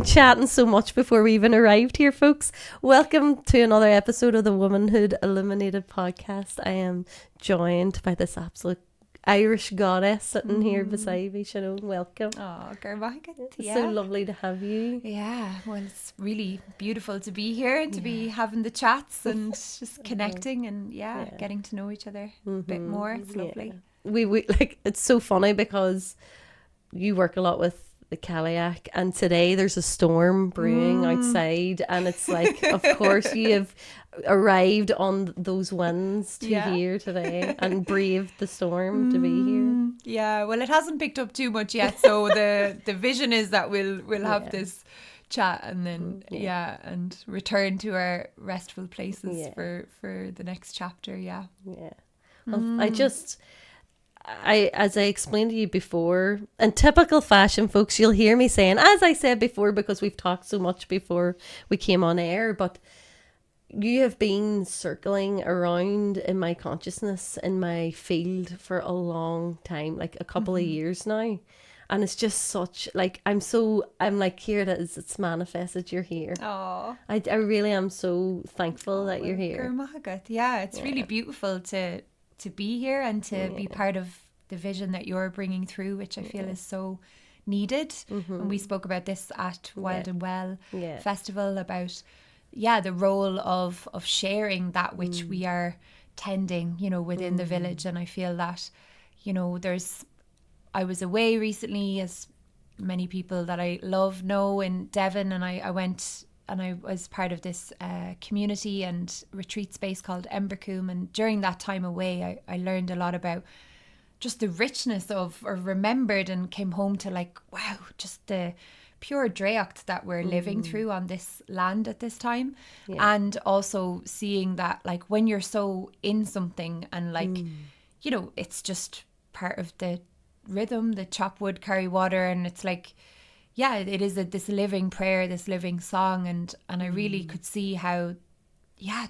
been chatting so much before we even arrived here, folks. Welcome to another episode of the Wombynhood Illuminated Podcast. I am joined by this absolute Irish goddess sitting here beside me. Sionnáin, welcome. Oh, Cailleach A. So lovely to have you. Yeah, well, it's really beautiful to be here and to be having the chats and just connecting and getting to know each other a bit more. It's lovely. We like, it's so funny because you work a lot with the Cailleach, and today there's a storm brewing outside, and it's like, of course you have arrived on those winds to here today and braved the storm to be here. Yeah, well, it hasn't picked up too much yet, so the vision is that we'll have this chat and then and return to our restful places for the next chapter. Well, as I explained to you before, in typical fashion, folks, you'll hear me saying, as I said before, because we've talked so much before we came on air, but you have been circling around in my consciousness, in my field for a long time, like a couple of years now. And it's just such, like, I'm like, here it is, it's manifested, you're here. Oh, I really am so thankful that you're here. Cailleach. Yeah, it's really beautiful to be here and to be part of the vision that you're bringing through, which I feel is so needed. And we spoke about this at Wild and Well Festival about the role of sharing that which we are tending, within the village. And I feel that, I was away recently, as many people that I love know, in Devon, and I went and I was part of this community and retreat space called Embercombe. And during that time away, I learned a lot about just the richness of, or remembered and came home to, like, wow, just the pure draocht that we're living through on this land at this time. And also seeing that, like, when you're so in something and, like, it's just part of the rhythm, the chop wood, carry water, and it's like, it is this living prayer, this living song, and I really could see how,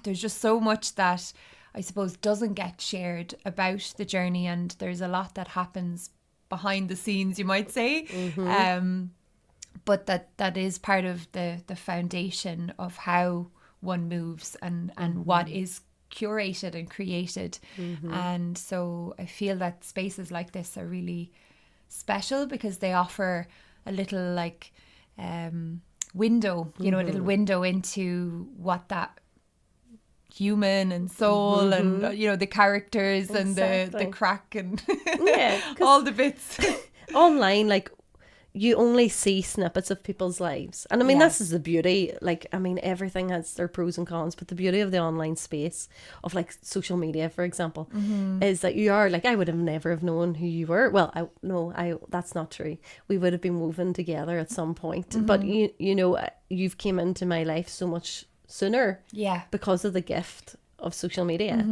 there's just so much that I suppose doesn't get shared about the journey, and there's a lot that happens behind the scenes, you might say, but that is part of the foundation of how one moves and what is curated and created. And so I feel that spaces like this are really special because they offer a little, like, window, a little window into what that human and soul and the characters and the crack and all the bits online, like, you only see snippets of people's lives, and I mean this is the beauty, like, I mean everything has their pros and cons, but the beauty of the online space of, like, social media, for example, is that you are, like, I would have never have known who you were. Well, that's not true. We would have been woven together at some point, but you've came into my life so much sooner because of the gift of social media.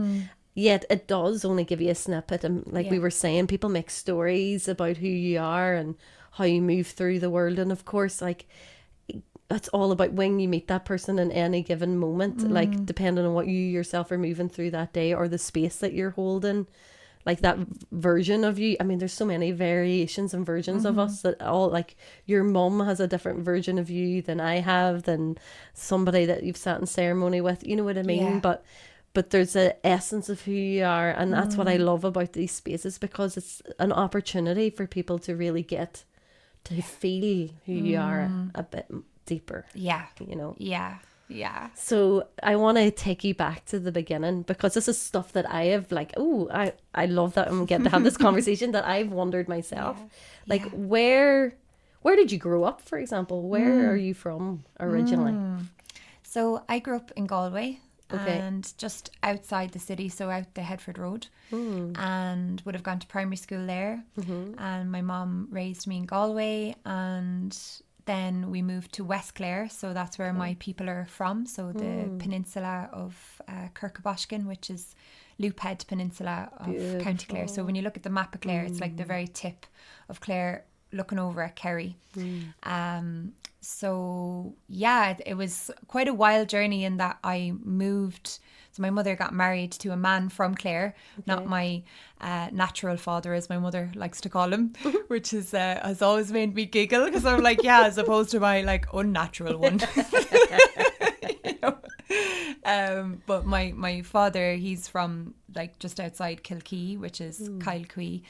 Yet it does only give you a snippet, and like we were saying, people make stories about who you are and how you move through the world, and of course, like, that's all about when you meet that person in any given moment, like, depending on what you yourself are moving through that day or the space that you're holding, like, that version of you. I mean, there's so many variations and versions of us that all, like, your mum has a different version of you than I have, than somebody that you've sat in ceremony with, you know what I mean? But there's an essence of who you are, and that's what I love about these spaces, because it's an opportunity for people to really get to feel who you are a bit deeper. So I want to take you back to the beginning, because this is stuff that I have, like, I love that I'm getting to have this conversation, that I've wondered myself. Like, where did you grow up, for example? Where are you from originally? So I grew up in Galway. And just outside the city, so out the Headford Road, and would have gone to primary school there. And my mom raised me in Galway, and then we moved to West Clare, so that's where my people are from, so the peninsula of Kirkabashkin, which is Loophead Peninsula of County Clare. So when you look at the map of Clare, it's like the very tip of Clare looking over at Kerry. so yeah, it was quite a wild journey in that I moved. So my mother got married to a man from Clare, not my natural father, as my mother likes to call him, which is has always made me giggle, because I'm like, yeah, as opposed to my like unnatural one. You know? But my father, he's from like just outside Cailleach, which is Cailleach A.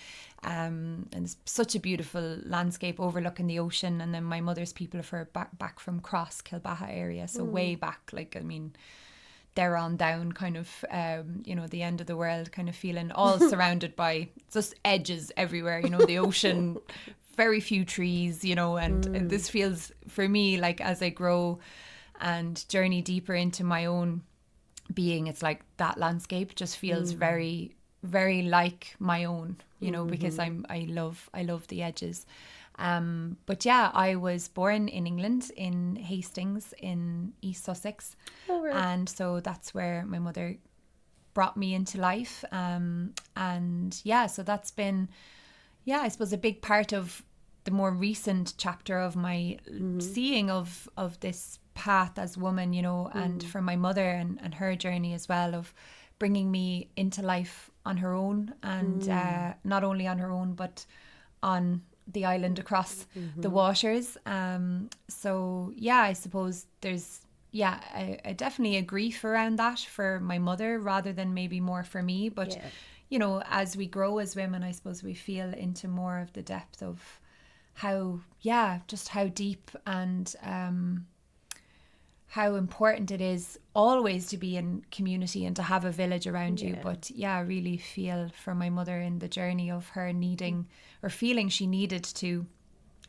And it's such a beautiful landscape overlooking the ocean. And then my mother's people are back from Cross, Cailleach A area, so way back, like, I mean, they're on down, kind of, you know, the end of the world kind of feeling, all surrounded by just edges everywhere, you know, the ocean, very few trees, you know, and this feels for me like as I grow and journey deeper into my own being, it's like that landscape just feels very, very like my own, you know, because I love the edges. But yeah, I was born in England, in Hastings, in East Sussex. Oh, right. And so that's where my mother brought me into life. And yeah, so that's been, I suppose, a big part of the more recent chapter of my seeing of this path as woman, you know, and for my mother and her journey as well, of bringing me into life on her own, and not only on her own, but on the island across the waters. So yeah, I suppose there's a definitely a grief around that for my mother rather than maybe more for me. But you know, as we grow as women, I suppose we feel into more of the depth of how deep and how important it is always to be in community and to have a village around you. But yeah, I really feel for my mother in the journey of her needing or feeling she needed to,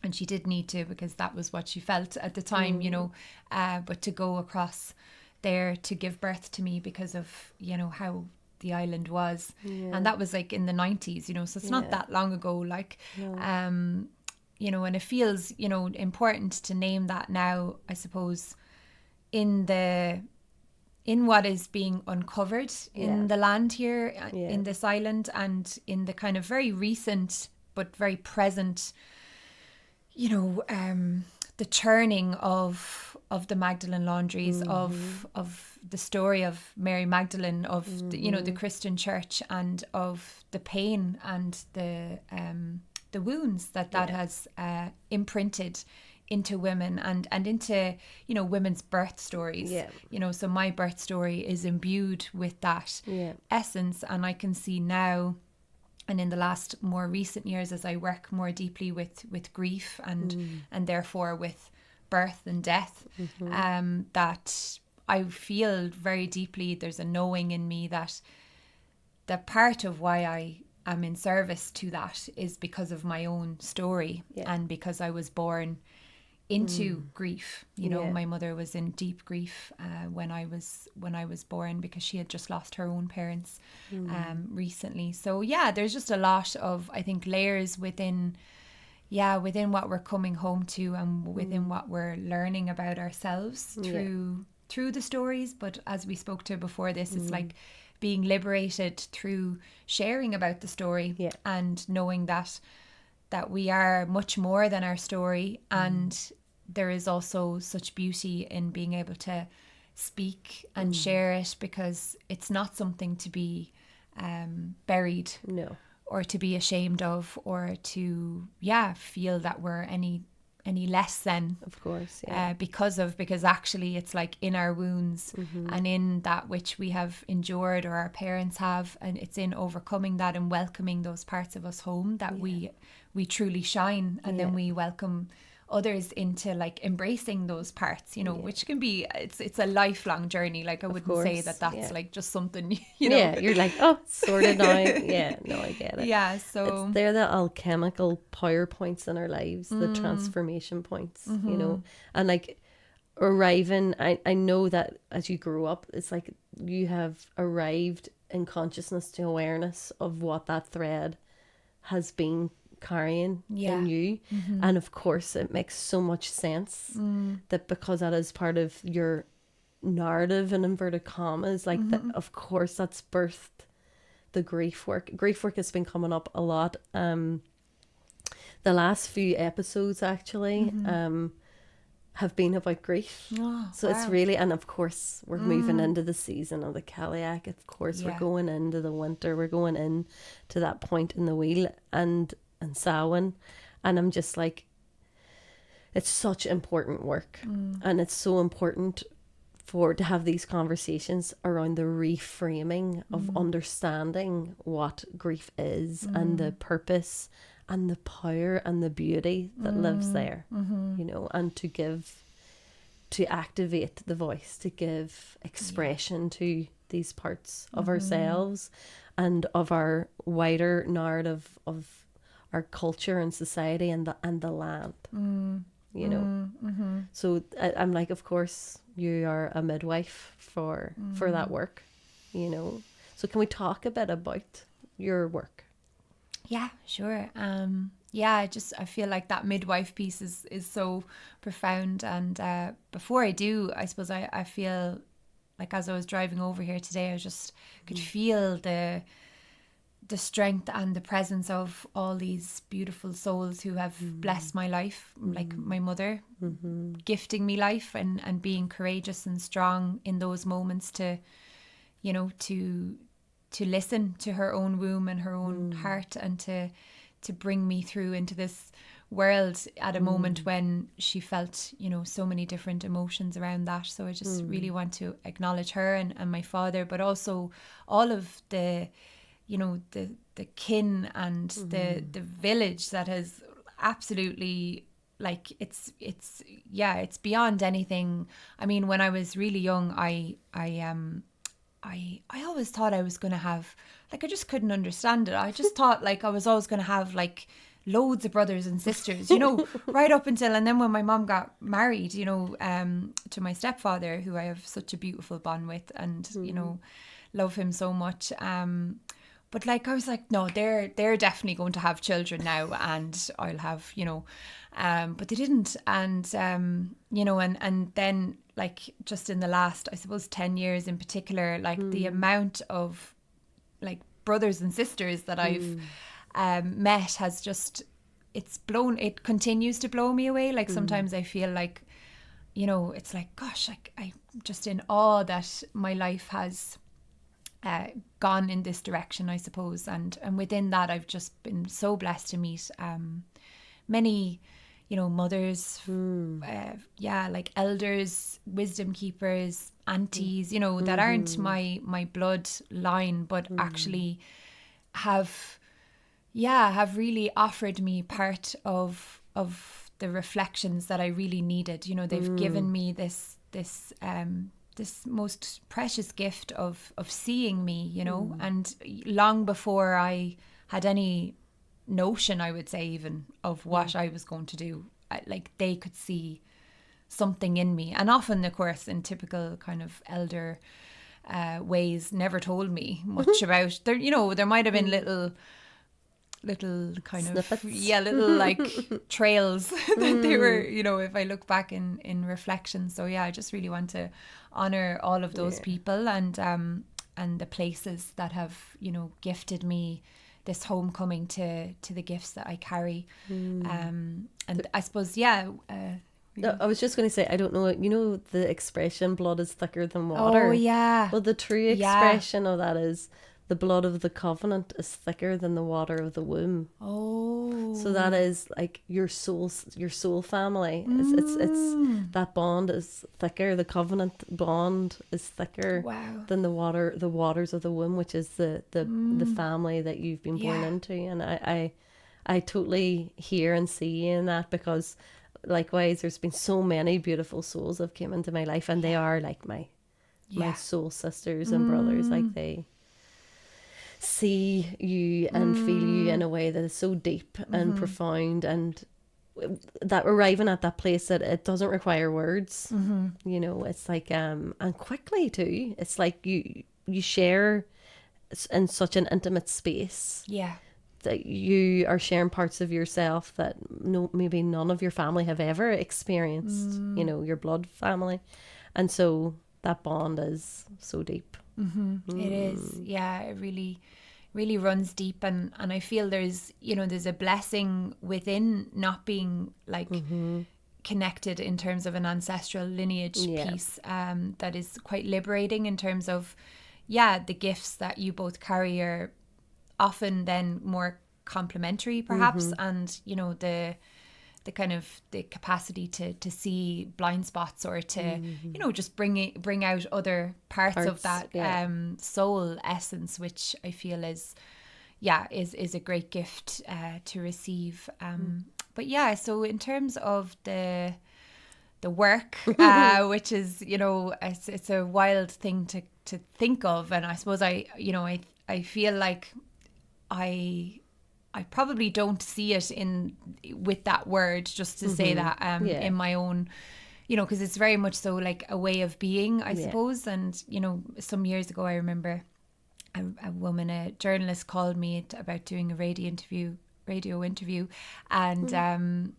and she did need to, because that was what she felt at the time, you know, but to go across there to give birth to me because of, you know, how the island was. And that was like in the 90s, you know, so it's not that long ago, like, you know, and it feels, you know, important to name that now, I suppose, in what is being uncovered in the land here, in this island, and in the kind of very recent but very present, you know, the churning of the Magdalene laundries, of the story of Mary Magdalene, of the, you know, the Christian church, and of the pain and the wounds that has imprinted into women and into, you know, women's birth stories. You know, so my birth story is imbued with that essence, and I can see now, and in the last more recent years, as I work more deeply with grief and therefore with birth and death, that I feel very deeply there's a knowing in me that the part of why I am in service to that is because of my own story, and because I was born into grief. You know, my mother was in deep grief when I was born, because she had just lost her own parents recently. So yeah, there's just a lot of, I think, layers within what we're coming home to, and within what we're learning about ourselves through the stories. But as we spoke to before this, it's like being liberated through sharing about the story, and knowing that we are much more than our story, and there is also such beauty in being able to speak and share it, because it's not something to be buried, or to be ashamed of, or to feel that we're any less than, of course, because actually it's like in our wounds and in that which we have endured, or our parents have, and it's in overcoming that and welcoming those parts of us home that we truly shine, and then we welcome others into like embracing those parts, you know, which can be, it's a lifelong journey. Like I wouldn't say that that's like just something, you know. You're like, oh, sorted now. No, I get it. So they're the alchemical power points in our lives, the transformation points, you know, and like arriving, I know that as you grow up, it's like you have arrived in consciousness to awareness of what that thread has been carrying in you, and of course it makes so much sense that because that is part of your narrative in inverted commas, like that, of course that's birthed the grief work has been coming up a lot the last few episodes actually. have been about grief. So it's really, and of course we're moving into the season of the Cailleach. Of course we're going into the winter. We're going in to that point in the wheel and Samhain, and I'm just like, it's such important work, and it's so important to have these conversations around the reframing of understanding what grief is and the purpose and the power and the beauty that lives there, you know, and to activate the voice, to give expression to these parts of ourselves and of our wider narrative of our culture and society and the land, you know. So I'm like, of course you are a midwife for that work, you know. So can we talk a bit about your work? Yeah, sure. I feel like that midwife piece is so profound. And before I do, I suppose I feel like as I was driving over here today, I just could feel the strength and the presence of all these beautiful souls who have blessed my life, like my mother, gifting me life and being courageous and strong in those moments to, you know, to listen to her own womb and her own heart, and to bring me through into this world at a moment when she felt, you know, so many different emotions around that. So I just really want to acknowledge her and my father, but also all of the, you know, the kin and the village that has absolutely, like, it's beyond anything. I mean, when I was really young, I always thought I was going to have, like, I just couldn't understand it. I just thought, like, I was always going to have, like, loads of brothers and sisters, you know, right up until, and then when my mom got married, you know, to my stepfather, who I have such a beautiful bond with and, you know, love him so much. But, like, I was like, no, they're definitely going to have children now, and I'll have, you know, but they didn't. And, you know, and then, like, just in the last, I suppose, 10 years in particular, like the amount of, like, brothers and sisters that I've met has just, it continues to blow me away. Like, sometimes I feel like, you know, it's like, gosh, like, I'm just in awe that my life has gone in this direction, I suppose. And within that, I've just been so blessed to meet many, you know, mothers, like elders, wisdom keepers, aunties, you know, that aren't my blood line, but actually have really offered me part of the reflections that I really needed. You know, they've given me this most precious gift of seeing me, you know, and long before I had any notion, I would say, even of what I was going to do, like, they could see something in me, and often, of course, in typical kind of elder ways, never told me much about there. You know, there might have been little kind snippets. little like trails that they were, you know, if I look back in reflection. So yeah, I just really want to honor all of those people and the places that have, you know, gifted me this homecoming to the gifts that I carry. And I suppose, I was just going to say, I don't know, you know, the expression blood is thicker than water. Oh yeah. Well, the true expression of that is the blood of the covenant is thicker than the water of the womb. Oh. So that is like your soul family. It's that bond is thicker. The covenant bond is thicker than the waters of the womb, which is the family that you've been born into. And I totally hear and see in that, because likewise, there's been so many beautiful souls that have come into my life, and they are like my soul sisters and brothers. Like, they see you and feel you in a way that is so deep and profound, and that arriving at that place that it doesn't require words. You know, it's like and quickly too, it's like you share in such an intimate space that you are sharing parts of yourself that maybe none of your family have ever experienced, you know, your blood family, and so that bond is so deep. It is, it really runs deep, and I feel there's a blessing within not being like connected in terms of an ancestral lineage piece that is quite liberating in terms of, the gifts that you both carry are often then more complementary perhaps, and you know, the kind of the capacity to see blind spots or to you know, just bring out other parts of that soul essence, which I feel is a great gift to receive. But so in terms of the work, which is, you know, it's a wild thing to think of, and I suppose I feel like I probably don't see it with that word, just to say that in my own, you know, because it's very much so like a way of being, I suppose. And you know, some years ago I remember a woman, a journalist, called me about doing a radio interview, and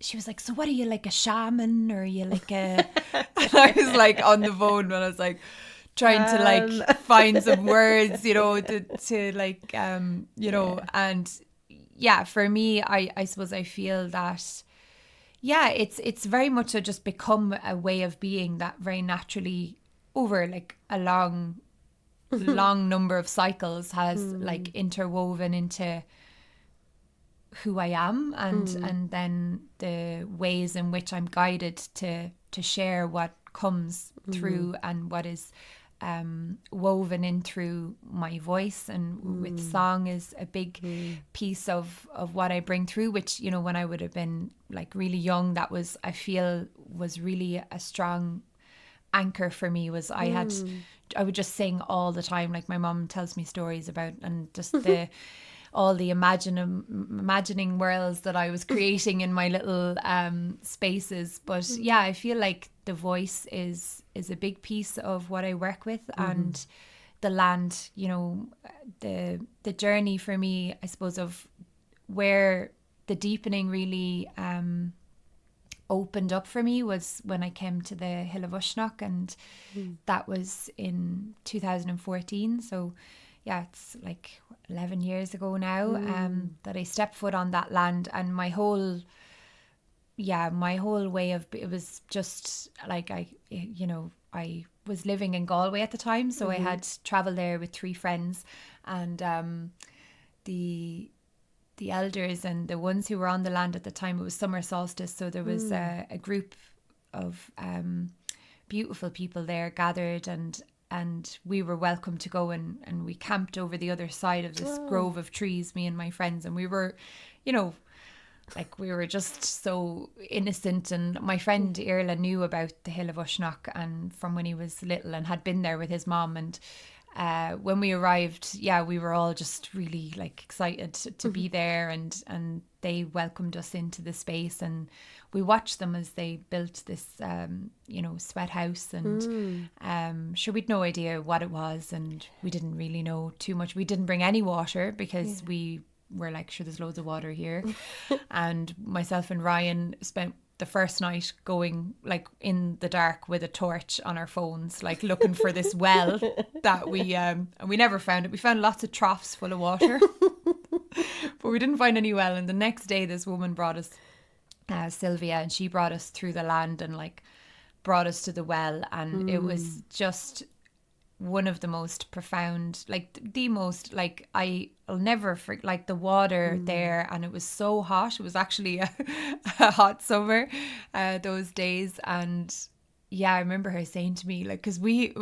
she was like, so what are you, like a shaman, or are you like a and I was like on the phone, and I was like trying to like find some words, you know, to like you know, and for me, I suppose I feel that it's very much so just become a way of being that very naturally over like a long number of cycles has like interwoven into who I am, and then the ways in which I'm guided to share what comes through and what is woven in through my voice, and with song is a big piece of what I bring through, which, you know, when I would have been like really young, that was, I feel, was really a strong anchor for me. Was I would just sing all the time, like my mom tells me stories about, and just all the imagining worlds that I was creating in my little spaces. But I feel like the voice is a big piece of what I work with, and the land, you know, the journey for me, I suppose, of where the deepening really opened up for me was when I came to the Hill of Uisneach, and that was in 2014. So it's like 11 years ago now that I stepped foot on that land, and my whole way of it was just like I was living in Galway at the time, so I had travelled there with 3 friends, and the elders and the ones who were on the land at the time, it was summer solstice, so there was a group of beautiful people there gathered, and we were welcome to go, and we camped over the other side of this grove of trees, me and my friends, and we were, you know, like we were just so innocent. And my friend Irla knew about the Hill of Uisneach and from when he was little, and had been there with his mom, and when we arrived, we were all just really like excited to be there, and they welcomed us into the space, and we watched them as they built this sweat house, and sure, we'd no idea what it was, and we didn't really know too much. We didn't bring any water because we were like, sure, there's loads of water here. And myself and Ryan spent the first night going like in the dark with a torch on our phones, like looking for this well that we and we never found it. We found lots of troughs full of water, but we didn't find any well. And the next day, this woman brought us, Sylvia, and she brought us through the land and like brought us to the well, and it was just one of the most profound, like the most, like I'll never forget, like the water there, and it was so hot. It was actually a hot summer those days, and I remember her saying to me, like, because we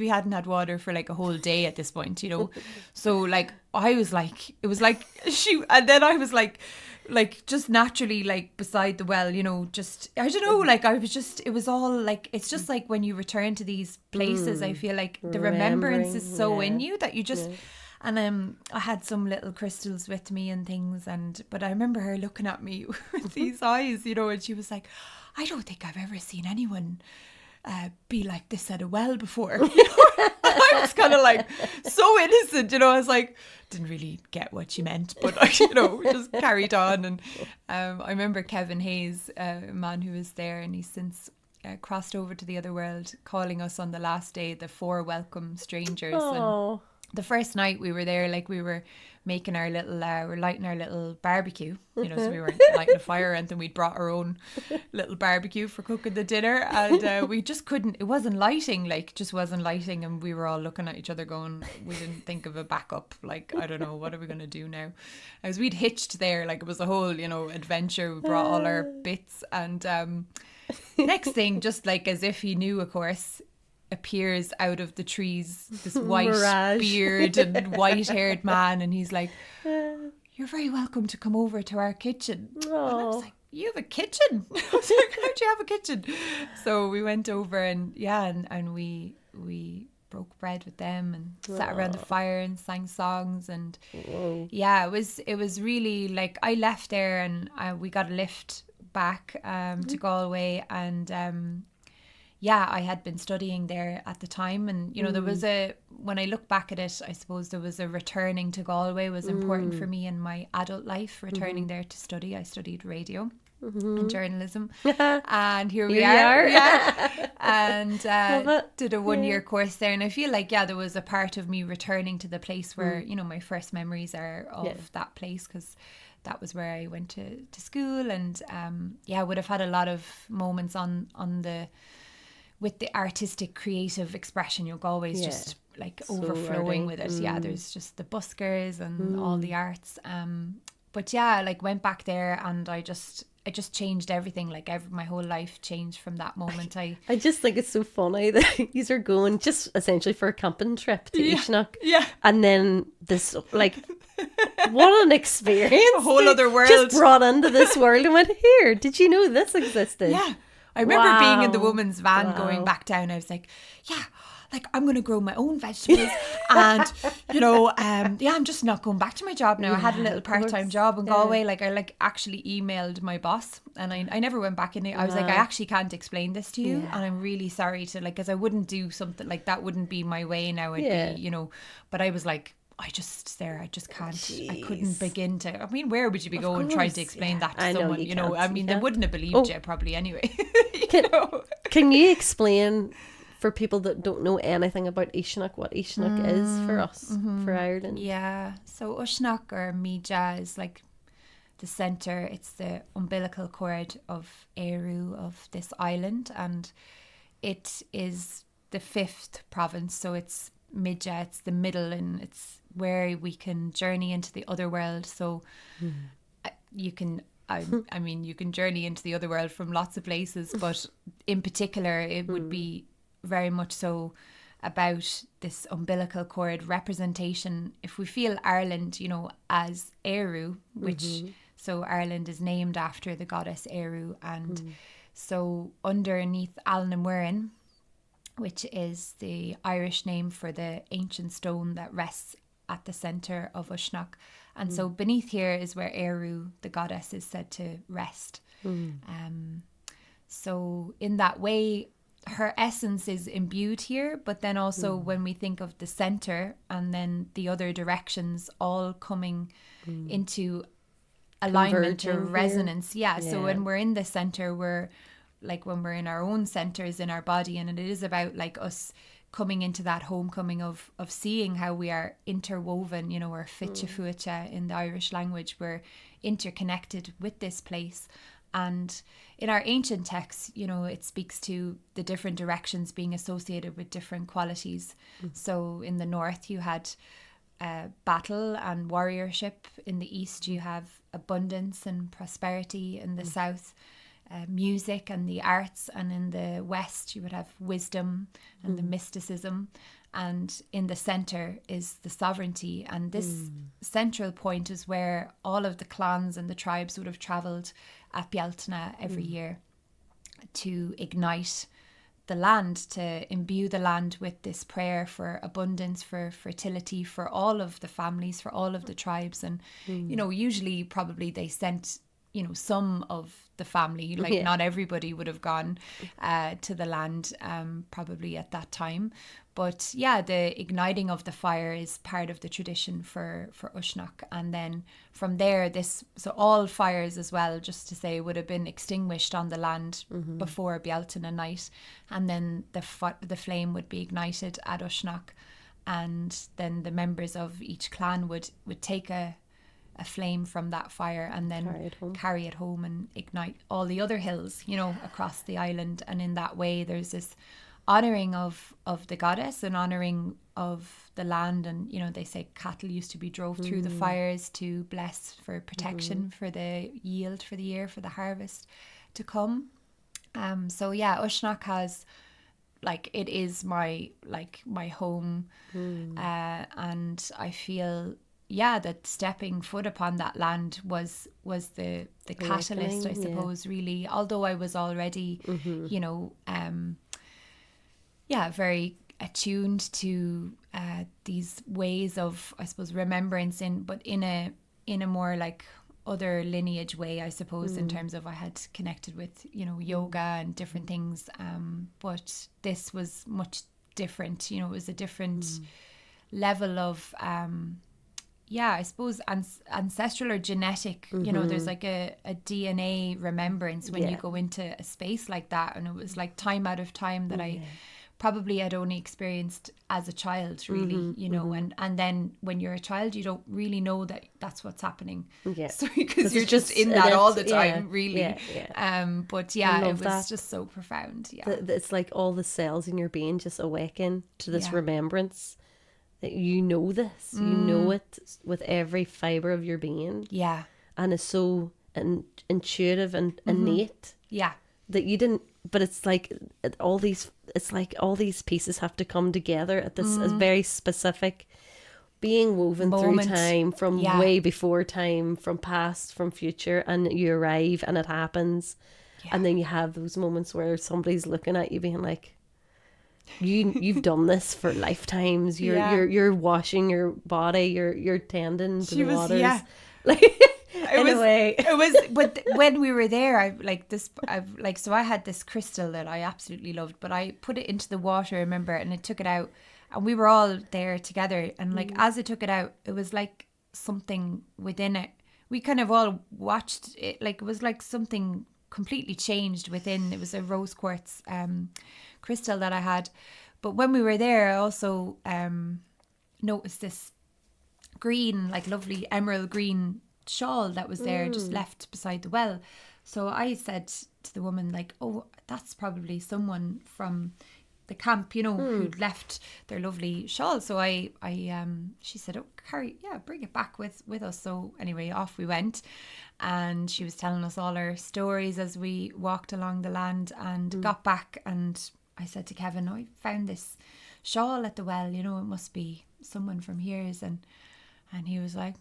hadn't had water for like a whole day at this point, you know, so like I was like, it was like and then I was like just naturally like beside the well, you know, just I don't know, like I was just, it was all like, it's just like when you return to these places, I feel like the remembrance is so in you that you just and I had some little crystals with me and things, but I remember her looking at me with these eyes, you know, and she was like, I don't think I've ever seen anyone be like this at a well before. You know? I was kind of like so innocent, you know. I was like, didn't really get what she meant, but you know, just carried on. And I remember Kevin Hayes, a man who was there, and he's since crossed over to the other world, calling us on the last day the 4 welcome strangers. And the first night we were there, like we were making our little, we're lighting our little barbecue, you know, so we weren't lighting a fire and then we'd brought our own little barbecue for cooking the dinner, and we just couldn't, it wasn't lighting, like just wasn't lighting, and we were all looking at each other going, we didn't think of a backup, like, I don't know, what are we going to do now? As we'd hitched there, like it was a whole, you know, adventure, we brought all our bits, and next thing, just like as if he knew, of course, appears out of the trees this white Mirage. beard and white haired man, and he's like, you're very welcome to come over to our kitchen. And I was like, you have a kitchen? I was like, how'd you have a kitchen? So we went over, and and we broke bread with them and sat around the fire and sang songs, and it was really like, I left there and we got a lift back to Galway, and I had been studying there at the time, and you know, there was when I look back at it, I suppose there was a returning to Galway was important for me in my adult life, returning there to study. I studied radio and journalism, and here we are. And did a 1-year course there, and I feel like there was a part of me returning to the place where you know, my first memories are of that place, because that was where I went to school, and I would have had a lot of moments on the with the artistic creative expression. You know, Galway's just like so overflowing with it. There's just the buskers and all the arts, but like went back there, and I just changed everything. Like my whole life changed from that moment. I just think it's so funny that these are going just essentially for a camping trip to Sionnáin. And then this, like, what an experience. A whole other world. Just brought into this world and went, here, did you know this existed? Yeah. I remember being in the woman's van going back down. I was like, like, I'm going to grow my own vegetables, and you know, I'm just not going back to my job now. I had a little part-time job in Galway. Like, I actually emailed my boss, and I never went back in it. I was like, I actually can't explain this to you, and I'm really sorry to, like, because I wouldn't do something like that, wouldn't be my way now. It'd be, you know, but I was like, I just can't. Jeez. I couldn't begin to. I mean, where would you be going trying to explain that to someone? You know, I mean, they wouldn't have believed you probably anyway. Can you explain for people that don't know anything about Sionnáin what Sionnáin is for us, for Ireland? Yeah, so Sionnáin or Mija is like the centre. It's the umbilical cord of Éirú, of this island, and it is the 5th province. So it's Mija, it's the middle, and it's where we can journey into the other world. So you can, I mean, you can journey into the other world from lots of places, but in particular, it would be very much so about this umbilical cord representation. If we feel Ireland, you know, as Éirú, which, so Ireland is named after the goddess Éirú, and so underneath Alnamourin, which is the Irish name for the ancient stone that rests at the centre of Sionnáin. And so beneath here is where Éirú, the goddess, is said to rest. So in that way, her essence is imbued here, but then also when we think of the centre and then the other directions all coming into alignment or resonance. So when we're in the centre, we're like, when we're in our own centres in our body, and it is about like us coming into that homecoming of seeing how we are interwoven, you know, or fitcha fuacha in the Irish language. We're interconnected with this place. And in our ancient texts, you know, it speaks to the different directions being associated with different qualities. So in the north, you had battle and warriorship. In the east, you have abundance and prosperity. In the south, music and the arts, and in the west you would have wisdom and the mysticism, and in the center is the sovereignty. And this central point is where all of the clans and the tribes would have traveled at Bealtaine every year to ignite the land, to imbue the land with this prayer for abundance, for fertility, for all of the families, for all of the tribes. And you know, usually probably they sent, you know, some of the family, like not everybody would have gone to the land probably at that time. But yeah, the igniting of the fire is part of the tradition for Sionnáin. And then from there, so all fires as well, just to say, would have been extinguished on the land before Bealtaine night, and then the flame would be ignited at Sionnáin. and then the members of each clan would take a flame from that fire and then carry it home and ignite all the other hills, you know, across the island. And in that way there's this honouring of the goddess and honouring of the land. And, you know, they say cattle used to be drove through the fires to bless for protection for the yield for the year, for the harvest to come. So yeah, Uisneach has, like, it is my home. And I feel, yeah, that stepping foot upon that land was the catalyst, I suppose, really. Although I was already, you know, very attuned to these ways of, I suppose, remembrance, but in a more like other lineage way, I suppose, in terms of I had connected with, you know, yoga and different things. But this was much different, you know, it was a different level of I suppose ancestral or genetic, you know, there's like a DNA remembrance when you go into a space like that. And it was like time out of time that I probably had only experienced as a child, really, you know, and then when you're a child, you don't really know that that's what's happening. So because you're just in that all the time, really. But yeah, it was just so profound. It's like all the cells in your being just awaken to this remembrance. You know this, you know it with every fibre of your being. And it's so intuitive and innate. That you didn't, but it's like all these pieces have to come together at this very specific, being woven moment through time, from way before time, from past, from future, and you arrive and it happens. And then you have those moments where somebody's looking at you being like, you've done this for lifetimes. You're washing your body, you're tending to the waters. It was but when we were there, so I had this crystal that I absolutely loved, but I put it into the water, remember, and it took it out, and we were all there together, and like as it took it out, it was like something within it, we kind of all watched it, like it was like something completely changed within. It was a rose quartz crystal that I had. But when we were there, I also noticed this green, like lovely emerald green shawl that was there, just left beside the well. So I said to the woman, like, oh, that's probably someone from the camp, you know, who'd left their lovely shawl. So she said, oh, bring it back with us. So anyway, off we went, and she was telling us all her stories as we walked along the land, and got back, and I said to Kevin, I found this shawl at the well, you know, it must be someone from here's, and he was like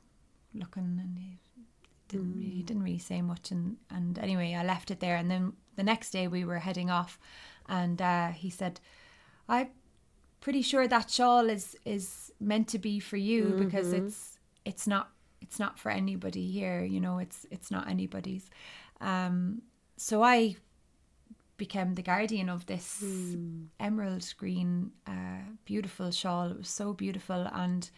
looking, and he didn't really say much, and anyway I left it there. And then the next day we were heading off, and he said, I'm pretty sure that shawl is meant to be for you, because it's not for anybody here, you know, it's not anybody's. So I became the guardian of this emerald green beautiful shawl. It was so beautiful. And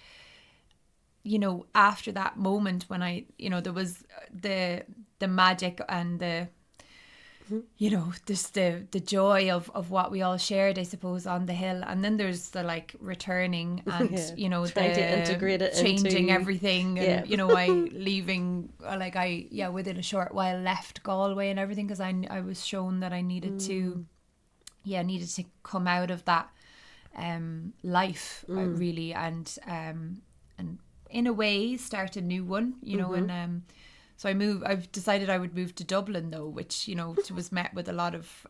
you know, after that moment when I, you know, there was the magic and the, you know, just the joy of what we all shared, I suppose, on the hill. And then there's the like returning and, you know, trying to integrate it changing everything. And, you know, I leaving, like within a short while left Galway and everything, because I was shown that I needed to come out of that life really, and in a way start a new one, you know. And so I've decided I would move to Dublin though, which, you know, was met with a lot of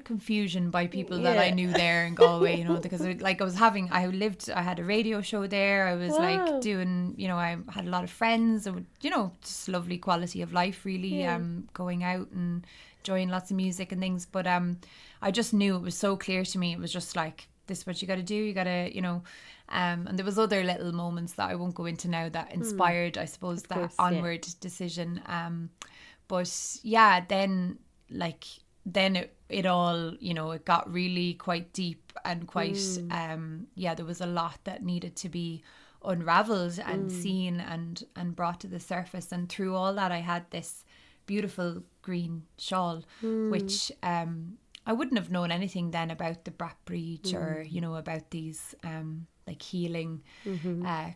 confusion by people that I knew there in Galway, you know, because I had a radio show there. I was like doing, you know, I had a lot of friends, you know, just lovely quality of life really, going out and enjoying lots of music and things. But I just knew, it was so clear to me, it was just like, this is what you got to do, you got to, you know. And there was other little moments that I won't go into now that inspired, I suppose, that onward decision. But yeah, then it all, you know, it got really quite deep and quite, there was a lot that needed to be unraveled and seen and brought to the surface. And through all that, I had this beautiful green shawl, which I wouldn't have known anything then about the brat breach or, you know, about these like healing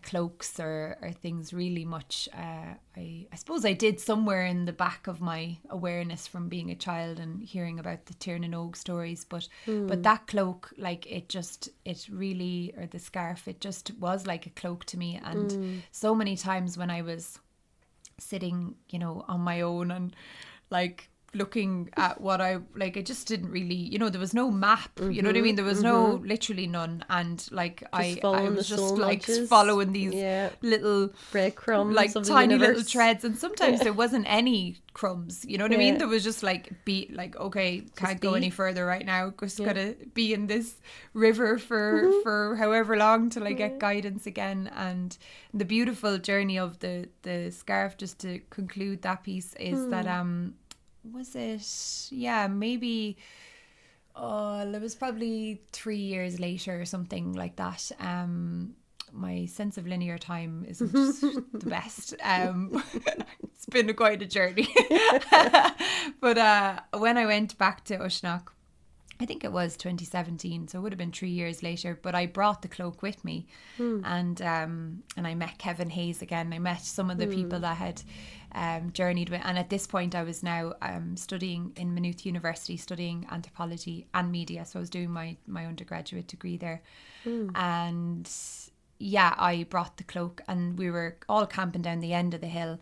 cloaks or things really much. I suppose I did somewhere in the back of my awareness from being a child and hearing about the Tiernan Og stories, but that cloak, like it really, or the scarf, it just was like a cloak to me. And so many times when I was sitting, you know, on my own and like looking at what I like, I just didn't really, you know, there was no map, you know what I mean, there was no, literally none, and like I was just like following these little breadcrumbs, like tiny little threads, and sometimes there wasn't any crumbs, you know what I mean, there was just like okay, can't go any further right now, just gotta be in this river for however long till I get guidance again. And the beautiful journey of the scarf, just to conclude that piece, is that was it? Yeah, maybe. It was probably 3 years later or something like that. My sense of linear time isn't the best. It's been quite a journey. But when I went back to Uisneach, I think it was 2017, so it would have been 3 years later, but I brought the cloak with me. And I met Kevin Hayes again. I met some of the people that had journeyed with, and at this point I was now studying in Maynooth University, studying anthropology and media, so I was doing my undergraduate degree there. And yeah, I brought the cloak, and we were all camping down the end of the hill.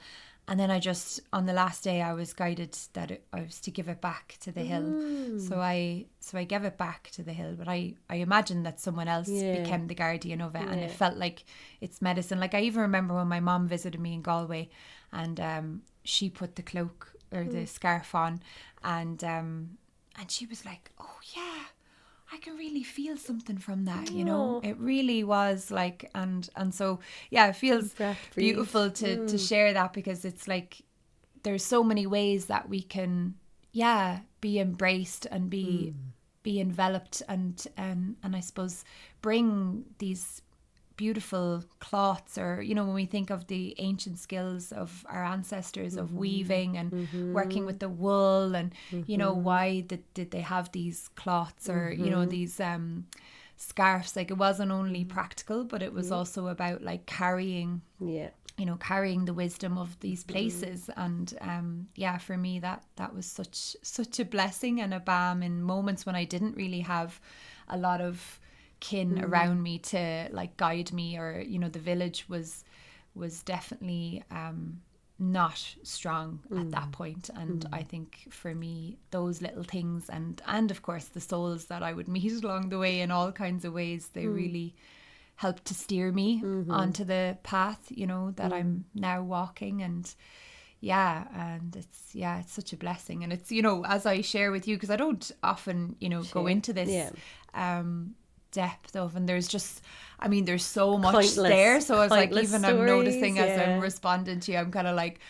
And then I just, on the last day, I was guided that I was to give it back to the hill. So I gave it back to the hill, but I imagined that someone else became the guardian of it, and it felt like it's medicine. Like I even remember when my mom visited me in Galway, and she put the cloak or the scarf on, and she was like, "Oh yeah, I can really feel something from that," you know. It really was like, and so yeah, it feels beautiful to share that, because it's like there's so many ways that we can be embraced and be enveloped, and I suppose bring these beautiful cloths, or you know, when we think of the ancient skills of our ancestors of weaving and working with the wool, and you know, why did they have these cloths, or you know, these scarves? Like it wasn't only practical, but it was also about like carrying carrying the wisdom of these places. And for me that was such a blessing and a balm in moments when I didn't really have a lot of kin around me to like guide me, or you know, the village was definitely not strong at that point. And I think for me, those little things, and of course the souls that I would meet along the way in all kinds of ways, they really helped to steer me onto the path, you know, that I'm now walking. And it's such a blessing. And it's, you know, as I share with you, because I don't often, you know, go into this depth of, and there's just, I mean, there's so much there. So I was like, even stories, I'm noticing as I'm responding to you, I'm kind of like,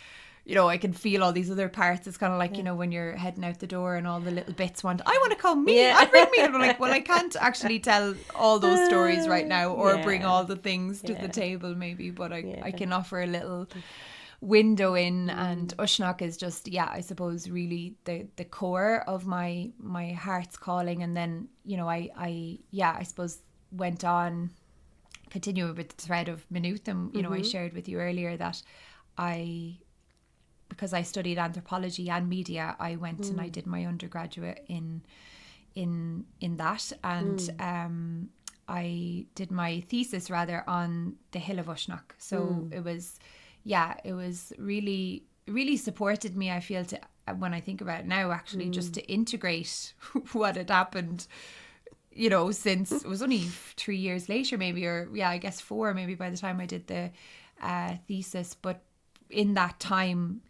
you know, I can feel all these other parts. It's kind of like, you know, when you're heading out the door and all the little bits I want to come me, I'll bring me. And I'm like, well, I can't actually tell all those stories right now, or bring all the things to the table maybe, but I can offer a little window in. And Uisneach is just, I suppose really the core of my heart's calling. And then, you know, I suppose went on continuing with the thread of Maynooth. And you know, I shared with you earlier that because I studied anthropology and media, I went and I did my undergraduate in that, and I did my thesis rather on the hill of Uisneach. So it was really, really supported me, I feel, to, when I think about it now, actually just to integrate what had happened, you know, since it was only 3 years later maybe, or I guess 4 maybe by the time I did the thesis. But in that time,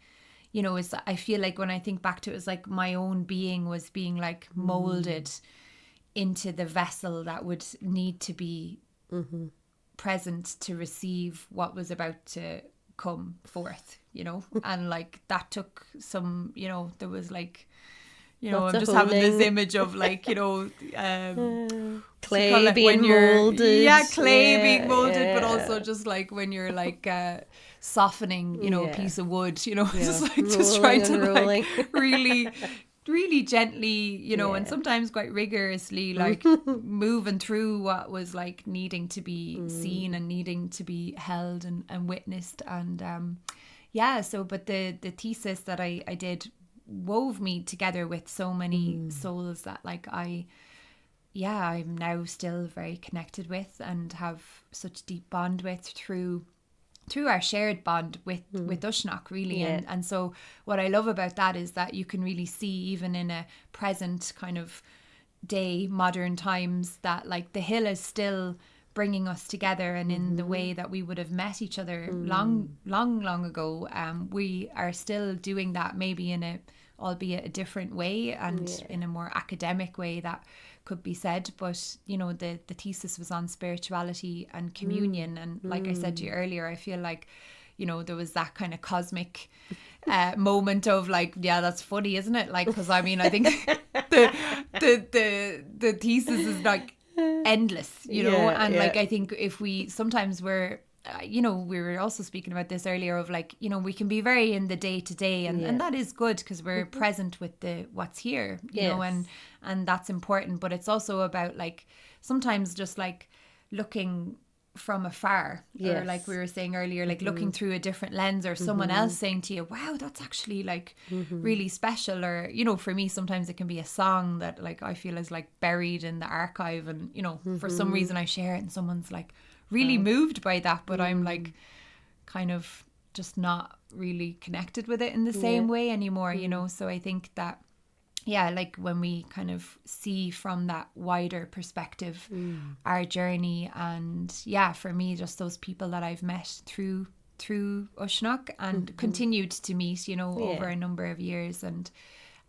you know, I feel like when I think back to it, it's like my own being was being like molded into the vessel that would need to be present to receive what was about to come forth, you know. And like that took some, you know, there was like, you know, I'm just having this image of like, you know, clay being molded. Clay being molded, but also just like when you're like softening, you know, a piece of wood, you know, just trying to like really really gently, you know, and Yeah. sometimes quite rigorously, like moving through what was like needing to be seen and needing to be held and witnessed. And so but the thesis that I did wove me together with so many souls that like I'm now still very connected with and have such deep bond with through our shared bond with Uisneach, really. Yeah. And so what I love about that is that you can really see, even in a present kind of day, modern times, that like the hill is still bringing us together, and in the way that we would have met each other long ago, we are still doing that, maybe in a, albeit a different way, and in a more academic way that could be said. But you know, the thesis was on spirituality and communion, and like I said to you earlier, I feel like, you know, there was that kind of cosmic moment of like, yeah, that's funny, isn't it? Like, because I mean, I think the thesis is like endless, you know. And like, I think if we sometimes we're you know, we were also speaking about this earlier of like, you know, we can be very in the day to day, and that is good because we're present with the what's here, you know, and that's important. But it's also about like sometimes just like looking from afar, or like we were saying earlier, like looking through a different lens, or someone else saying to you, wow, that's actually like really special. Or, you know, for me sometimes it can be a song that like I feel is like buried in the archive, and you know, for some reason I share it and someone's like really moved by that, but I'm like kind of just not really connected with it in the same way anymore, you know. So I think that like when we kind of see from that wider perspective our journey, and for me, just those people that I've met through Uisneach and continued to meet, you know, over a number of years. And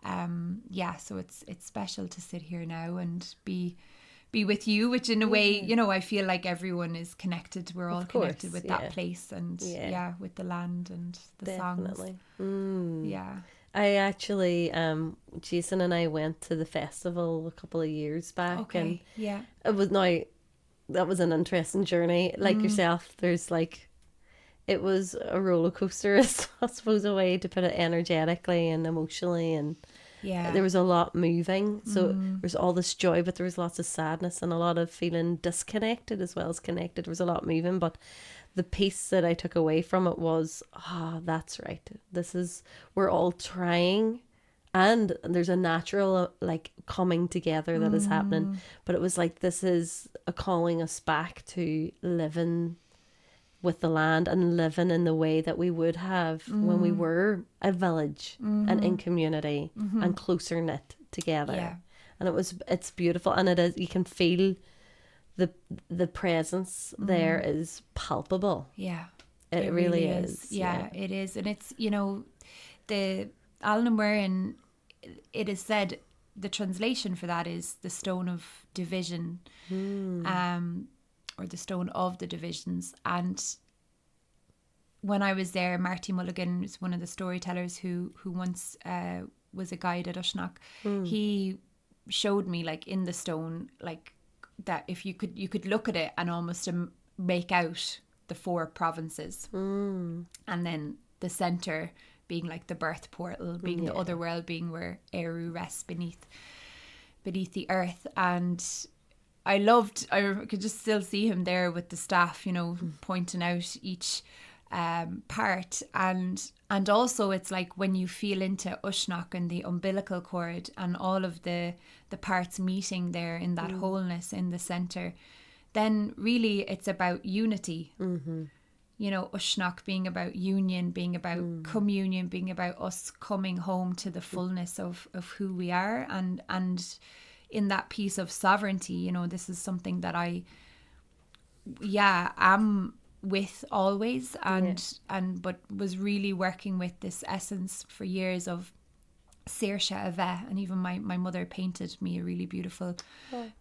so it's special to sit here now and be with you, which in a way, you know, I feel like everyone is connected. We're all connected with that place, and with the land and the songs. I actually Jason and I went to the festival a couple of years back, and it was that was an interesting journey. Like yourself, there's like, it was a roller coaster, I suppose, a way to put it, energetically and emotionally, and there was a lot moving. So there's all this joy, but there was lots of sadness and a lot of feeling disconnected as well as connected. There was a lot moving, but the piece that I took away from it was, that's right. We're all trying, and there's a natural like coming together that is happening. But it was like, this is a calling us back to living with the land and living in the way that we would have when we were a village and in community and closer knit together. And it's beautiful, and it is, you can feel the presence there is palpable. It really is. It is. And it's, you know, the Alnamware, it is said the translation for that is the stone of division, or the stone of the divisions. And when I was there, Marty Mulligan is one of the storytellers who once was a guide at Uisneach. He showed me, like, in the stone, like, that if you could look at it and almost make out the 4 provinces, and then the center being like the birth portal, being the other world, being where Eru rests beneath the earth. And I could just still see him there with the staff, you know, pointing out each part. And also it's like when you feel into Uisneach and the umbilical cord and all of the parts meeting there in that wholeness in the center, then really it's about unity. You know, Uisneach being about union, being about communion, being about us coming home to the fullness of who we are, and in that piece of sovereignty. You know, this is something that I am with always, but was really working with this essence for years of Cailleach A. And even my mother painted me a really beautiful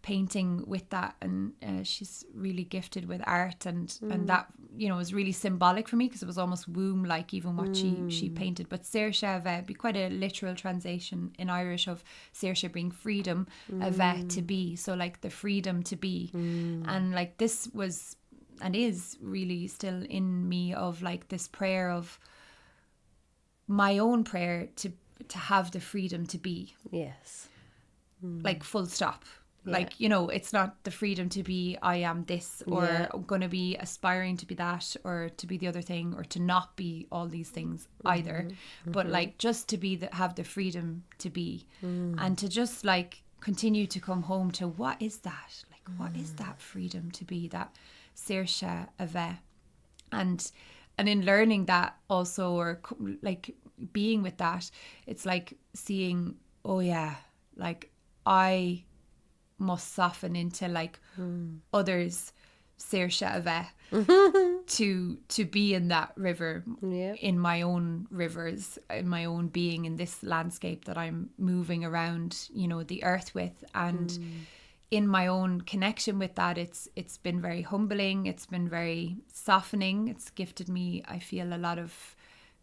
painting with that, and she's really gifted with art, and that, you know, was really symbolic for me because it was almost womb like, even what she painted. But Cailleach A be quite a literal translation in Irish of Cailleach being freedom, A to be, so like the freedom to be. And like this was and is really still in me, of like this prayer of my own prayer to have the freedom to be. Yes. Like full stop. Yeah. Like, you know, it's not the freedom to be, I am this, or going to be aspiring to be that, or to be the other thing, or to not be all these things either. But like just to be, have the freedom to be, and to just like continue to come home to what is that? Like, what is that freedom to be, that Cailleach A. And in learning that also, or like being with that, it's like seeing, oh yeah, like I must soften into like others' Cailleach A to be in that river, in my own rivers, in my own being, in this landscape that I'm moving around, you know, the earth with. And in my own connection with that, it's been very humbling, it's been very softening, it's gifted me, I feel, a lot of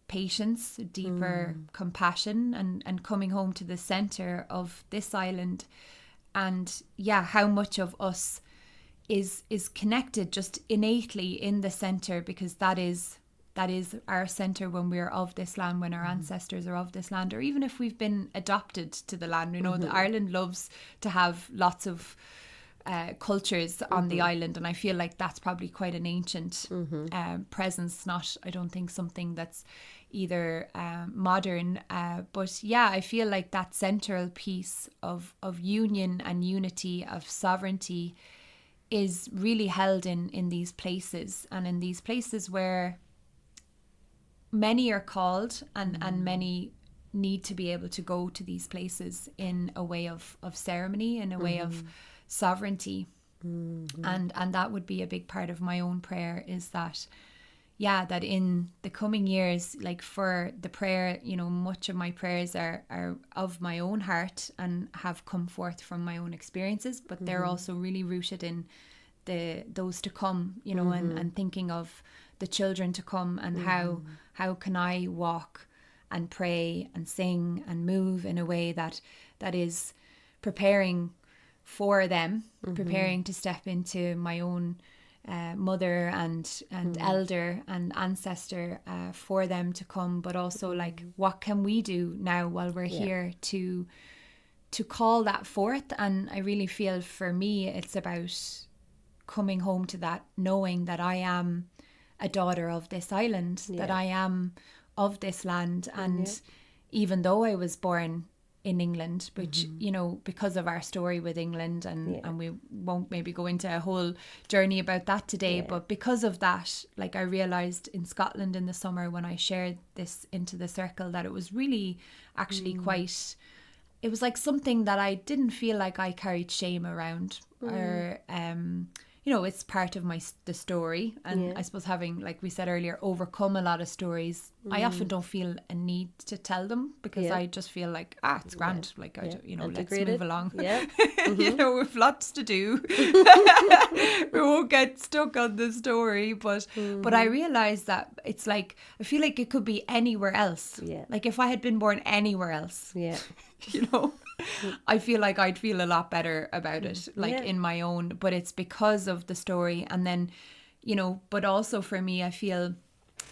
patience, deeper compassion, and coming home to the center of this island. And yeah, how much of us is connected just innately in the center, because that is our center when we're of this land, when our ancestors are of this land, or even if we've been adopted to the land. You know, the Ireland loves to have lots of cultures on the island, and I feel like that's probably quite an ancient presence, not, I don't think, something that's either modern, but yeah, I feel like that central piece of union and unity, of sovereignty, is really held in these places, and in these places where many are called, and many need to be able to go to these places in a way of ceremony, in a way of sovereignty. And that would be a big part of my own prayer, is that, yeah, that in the coming years, like for the prayer, you know, much of my prayers are of my own heart and have come forth from my own experiences, but they're also really rooted in those to come, you know, and thinking of the children to come, and how can I walk and pray and sing and move in a way that is preparing for them, preparing to step into my own mother and elder and ancestor for them to come, but also like, what can we do now while we're here to call that forth? And I really feel, for me, it's about coming home to that, knowing that I am a daughter of this island, that I am of this land. And even though I was born in England, which, you know, because of our story with England, and we won't maybe go into a whole journey about that today, but because of that, like, I realized in Scotland in the summer when I shared this into the circle, that it was really actually quite, it was like something that I didn't feel like I carried shame around, or you know, it's part of the story. And I suppose, having, like we said earlier, overcome a lot of stories, I often don't feel a need to tell them, because I just feel like, it's grand. Like, you know, let's move along. You know, we've lots to do. We won't get stuck on the story. But I realised that it's like, I feel like it could be anywhere else. Like, if I had been born anywhere else, you know, I feel like I'd feel a lot better about it, like in my own, but it's because of the story. And then, you know, but also for me, I feel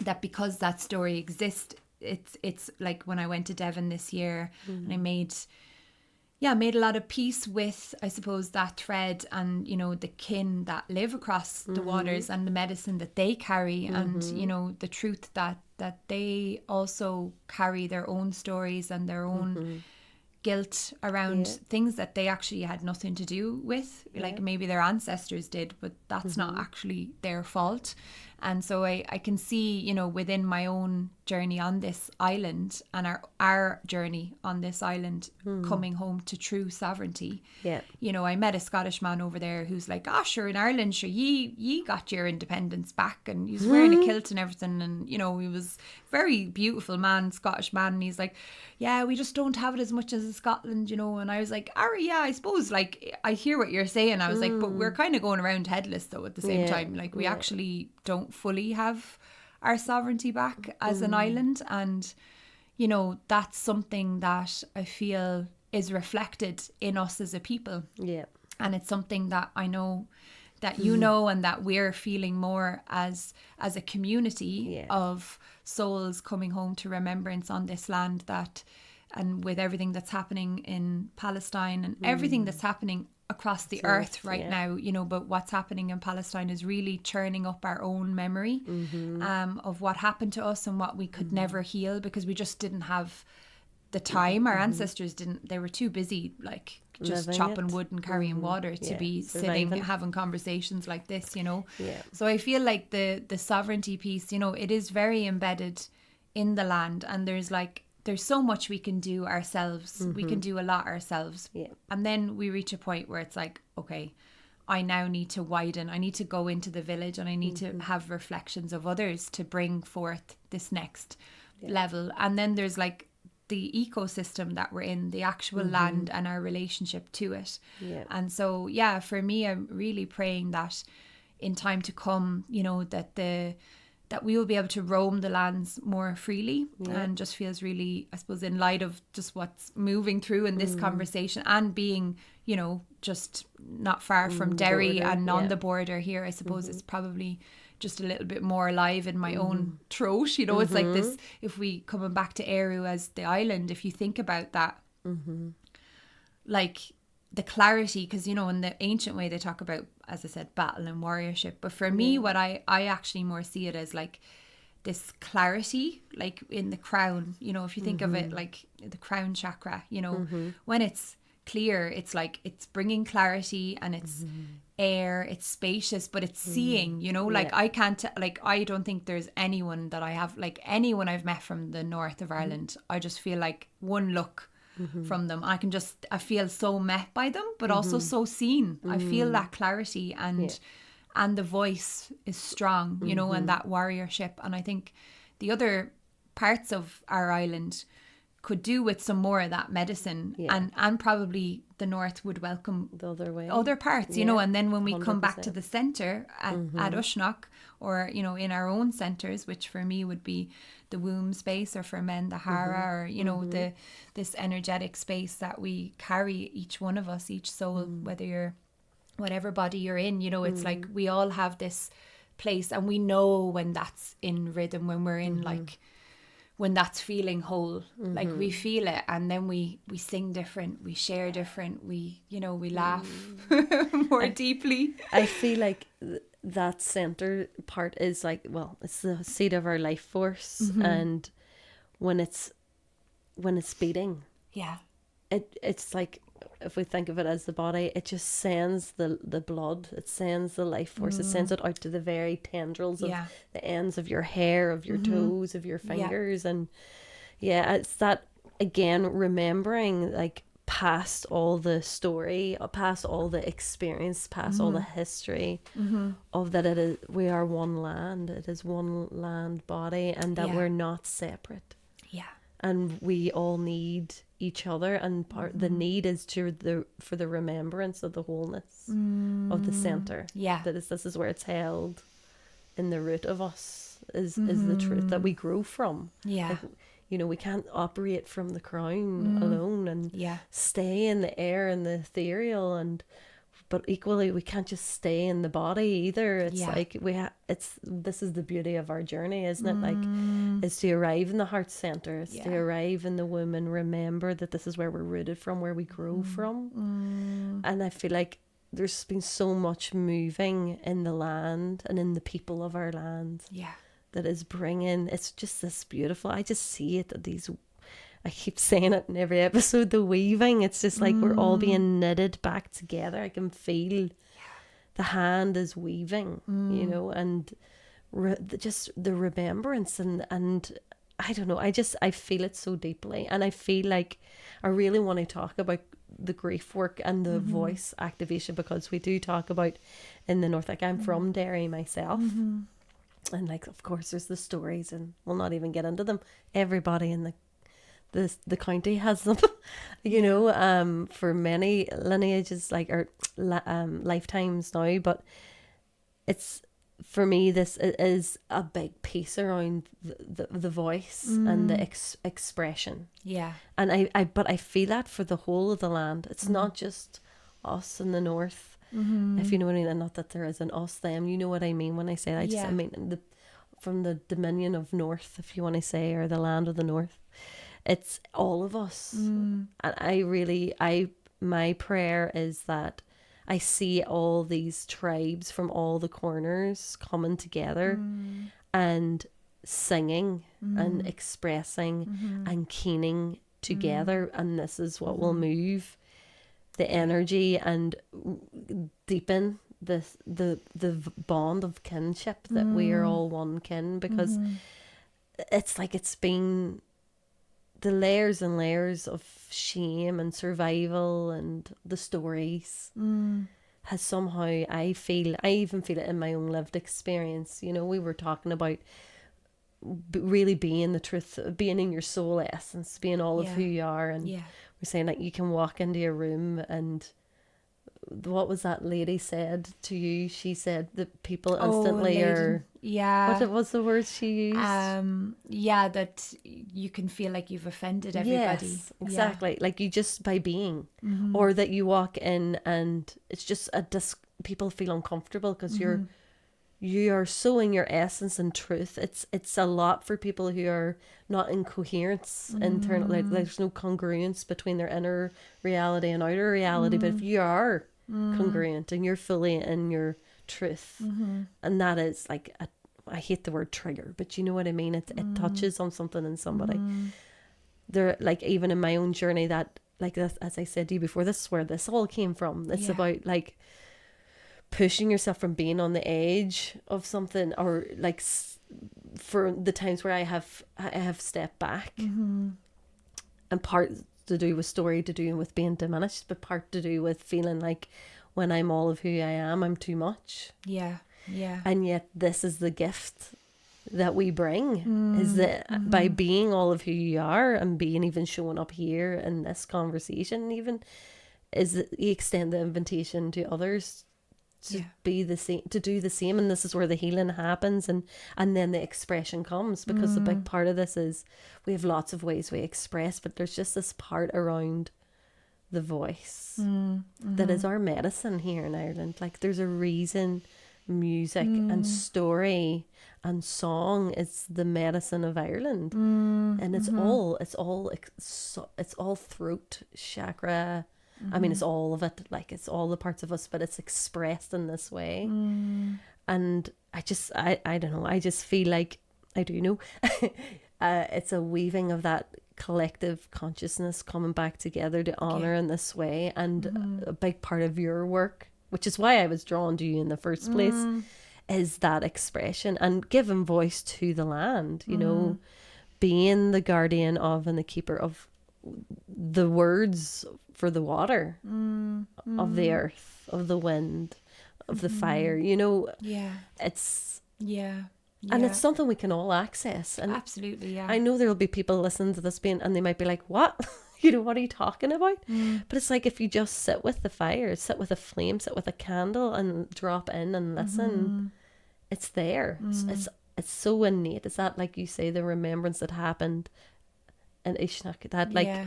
that because that story exists, it's like when I went to Devon this year, and I made a lot of peace with, I suppose, that thread, and, you know, the kin that live across the waters, and the medicine that they carry, and, you know, the truth that they also carry their own stories and their own guilt around things that they actually had nothing to do with, like maybe their ancestors did, but that's not actually their fault. And so I can see, you know, within my own journey on this island, and our journey on this island, coming home to true sovereignty. You know, I met a Scottish man over there who's like, sure, in Ireland, sure, ye got your independence back, and he's wearing a kilt and everything, and, you know, he was very beautiful man, Scottish man, and he's like, yeah, we just don't have it as much as in Scotland, you know. And I was like, yeah, I suppose, like, I hear what you're saying. I was like, but we're kind of going around headless though at the same time. Like, we actually don't fully have our sovereignty back as an island. And, you know, that's something that I feel is reflected in us as a people. And it's something that I know that you know, and that we're feeling more as a community of souls coming home to remembrance on this land, that and with everything that's happening in Palestine and everything that's happening across the earth right now, you know, but what's happening in Palestine is really churning up our own memory of what happened to us and what we could never heal because we just didn't have the time. Our ancestors didn't, they were too busy like just chopping wood and carrying water to be sitting having conversations like this, you know. So I feel like the sovereignty piece, you know, it is very embedded in the land, and there's so much we can do ourselves. We can do a lot ourselves. And then we reach a point where it's like, okay, I now need to widen. I need to go into the village and I need to have reflections of others to bring forth this next level. And then there's like the ecosystem that we're in, the actual land and our relationship to it. And so, yeah, for me, I'm really praying that in time to come, you know, that we will be able to roam the lands more freely, and just feels really, I suppose, in light of just what's moving through in this conversation and being, you know, just not far from Derry and on the border here, I suppose it's probably just a little bit more alive in my own throat, you know. It's like this, if we coming back to Eru as the island, if you think about that, like the clarity, because, you know, in the ancient way they talk about, as I said, battle and warriorship, but for me what I actually more see it as like this clarity, like in the crown, you know, if you think of it like the crown chakra, you know, when it's clear, it's like it's bringing clarity and it's air, it's spacious, but it's seeing, you know, like I can't, like I don't think there's anyone that I have, like anyone I've met from the north of Ireland, I just feel like one look from them, I feel so met by them, but also so seen. I feel that clarity and the voice is strong, you know, and that warriorship. And I think the other parts of our island could do with some more of that medicine, and probably the north would welcome the other parts, you know. And then when we 100%. Come back to the centre at Uisneach, or, you know, in our own centres, which for me would be the womb space, or for men the hara, or, you know, this energetic space that we carry, each one of us, each soul, whether you're whatever body you're in, you know, it's like we all have this place, and we know when that's in rhythm, when we're in like, when that's feeling whole, like we feel it, and then we sing different, we share different, we, you know, we laugh more deeply. I feel like that center part is like, well, it's the seat of our life force, and when it's beating, it's like, if we think of it as the body, it just sends the blood, it sends the life force, it sends it out to the very tendrils of the ends of your hair, of your toes, of your fingers. And it's that, again, remembering, like, past all the story, past all the experience, past all the history of that, it is, we are one land, it is one land body, and that we're not separate. And we all need each other, and the need is for the remembrance of the wholeness of the center. This is where it's held in the root of us, is the truth that we grow from. Like, you know, we can't operate from the crown alone and stay in the air and the ethereal, but equally we can't just stay in the body either. It's like this is the beauty of our journey, isn't it? Like, is to arrive in the heart center, it's to arrive in the womb and remember that this is where we're rooted from, where we grow from. And I feel like there's been so much moving in the land and in the people of our land that is bringing, it's just this beautiful, I just see it, that these, I keep saying it in every episode, the weaving, it's just like we're all being knitted back together. I can feel the hand is weaving, you know, and just the remembrance and I don't know, I feel it so deeply. And I feel like I really want to talk about the grief work and the voice activation, because we do talk about in the north, like I'm from Derry myself, and like, of course there's the stories, and we'll not even get into them. Everybody in the county has them, you know, for many lineages, like, or lifetimes now. But it's, for me, this is a big piece around the voice and the expression. And I feel that for the whole of the land. It's not just us in the north, if you know what I mean. And not that there is an us, them, you know what I mean when I say that. I mean from the dominion of north, if you want to say, or the land of the north. it's all of us. And my prayer is that I see all these tribes from all the corners coming together and singing and expressing and keening together, and this is what will move the energy and deepen the bond of kinship, that we are all one kin, because it's like it's been the layers and layers of shame and survival and the stories has somehow, I even feel it in my own lived experience. You know, we were talking about really being the truth, being in your soul essence, being all of who you are, and we're saying that you can walk into a room and what was that lady said to you? She said that people instantly are... Yeah. What was the word she used? Yeah, that you can feel like you've offended everybody. Yes, exactly. Yeah. Like you just by being. Or that you walk in and it's just people feel uncomfortable because you are so in your essence and truth. It's a lot for people who are not in coherence internal. Like there's no congruence between their inner reality and outer reality. But if you are congruent and you're fully in your truth, and that is like I hate the word trigger, but you know what I mean. It touches on something in somebody. There, like even in my own journey, that like this, as I said to you before, this is where this all came from. It's about like pushing yourself from being on the edge of something, or like for the times where I have stepped back, and part to do with story, to do with being diminished, but part to do with feeling like when I'm all of who I am, I'm too much. And yet this is the gift that we bring, is that by being all of who you are and being even showing up here in this conversation, even is that you extend the invitation to others to be the same, to do the same. And this is where the healing happens, and then the expression comes, because the big part of this is we have lots of ways we express, but there's just this part around the voice that is our medicine here in Ireland. Like there's a reason music and story and song is the medicine of Ireland, and it's all throat chakra. I mean, it's all of it, like it's all the parts of us, but it's expressed in this way. And I don't know, I just feel like I do know it's a weaving of that collective consciousness coming back together to honor in this way. And a big part of your work, which is why I was drawn to you in the first place, is that expression and giving voice to the land, you know, being the guardian of and the keeper of the words for the water, of the earth, of the wind, of the fire, you know. It's and it's something we can all access. And absolutely, I know there'll be people listening to this and they might be like, what? You know, what are you talking about? But it's like, if you just sit with the fire, sit with a flame, sit with a candle and drop in and listen, it's there. It's so innate. It's that, like you say, the remembrance that happened in Sionnáin, that like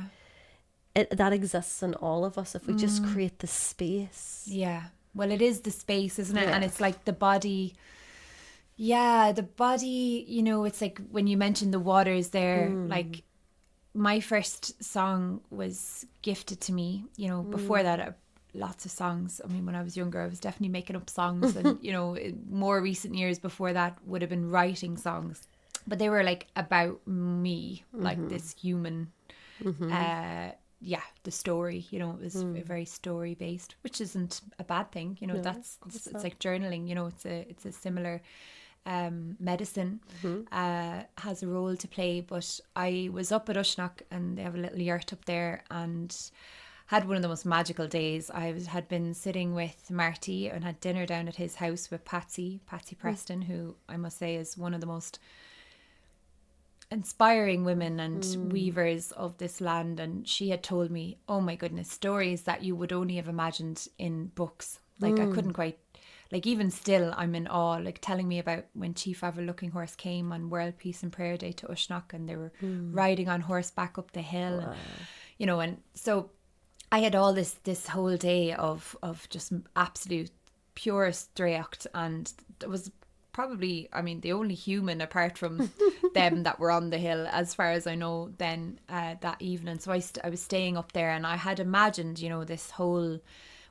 that exists in all of us if we just create the space. Well, it is the space, isn't it? And it's like the body. The body, you know, it's like when you mentioned the waters there, like my first song was gifted to me, you know. Before that, lots of songs. I mean, when I was younger, I was definitely making up songs, and you know, more recent years before that would have been writing songs, but they were like about me, like this human, the story, you know. It was very story based, which isn't a bad thing, you know. It's like journaling, you know. It's a similar medicine, has a role to play. But I was up at Sionnáin, and they have a little yurt up there, and had one of the most magical days. Had been sitting with Marty and had dinner down at his house with Patsy Preston, who I must say is one of the most inspiring women and weavers of this land. And she had told me, oh my goodness, stories that you would only have imagined in books. Like I couldn't quite, like even still I'm in awe, like telling me about when Chief Avril Looking Horse came on World Peace and Prayer Day to Sionnáin, and they were riding on horseback up the hill. And, you know, and so I had all this whole day of just absolute pure streicht, and it was probably, I mean, the only human apart from them that were on the hill, as far as I know, then that evening. So I was staying up there, and I had imagined, you know, this whole,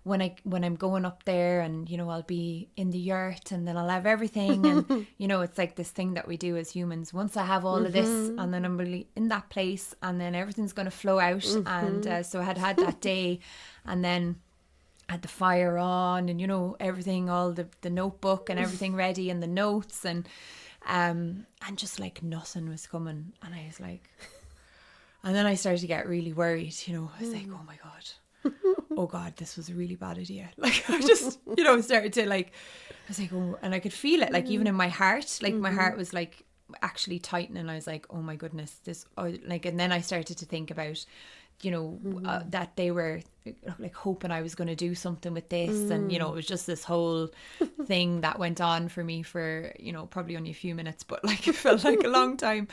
when I'm going up there, and, you know, I'll be in the yurt, and then I'll have everything, and, you know, it's like this thing that we do as humans. Once I have all of this, and then I'm really in that place, and then everything's going to flow out. And so I had that day, and then had the fire on, and, you know, everything, all the notebook and everything ready, and the notes, and just like nothing was coming. And I was like, and then I started to get really worried, you know. I was like, oh my God, oh God, this was a really bad idea. Like, I just, you know, started to like, I was like, oh, and I could feel it, like, even in my heart, like my heart was like actually tightening. I was like, oh my goodness, this, oh, like, and then I started to think about, you know, that they were like hoping I was going to do something with this. And, you know, it was just this whole thing that went on for me for, you know, probably only a few minutes, but like it felt like a long time.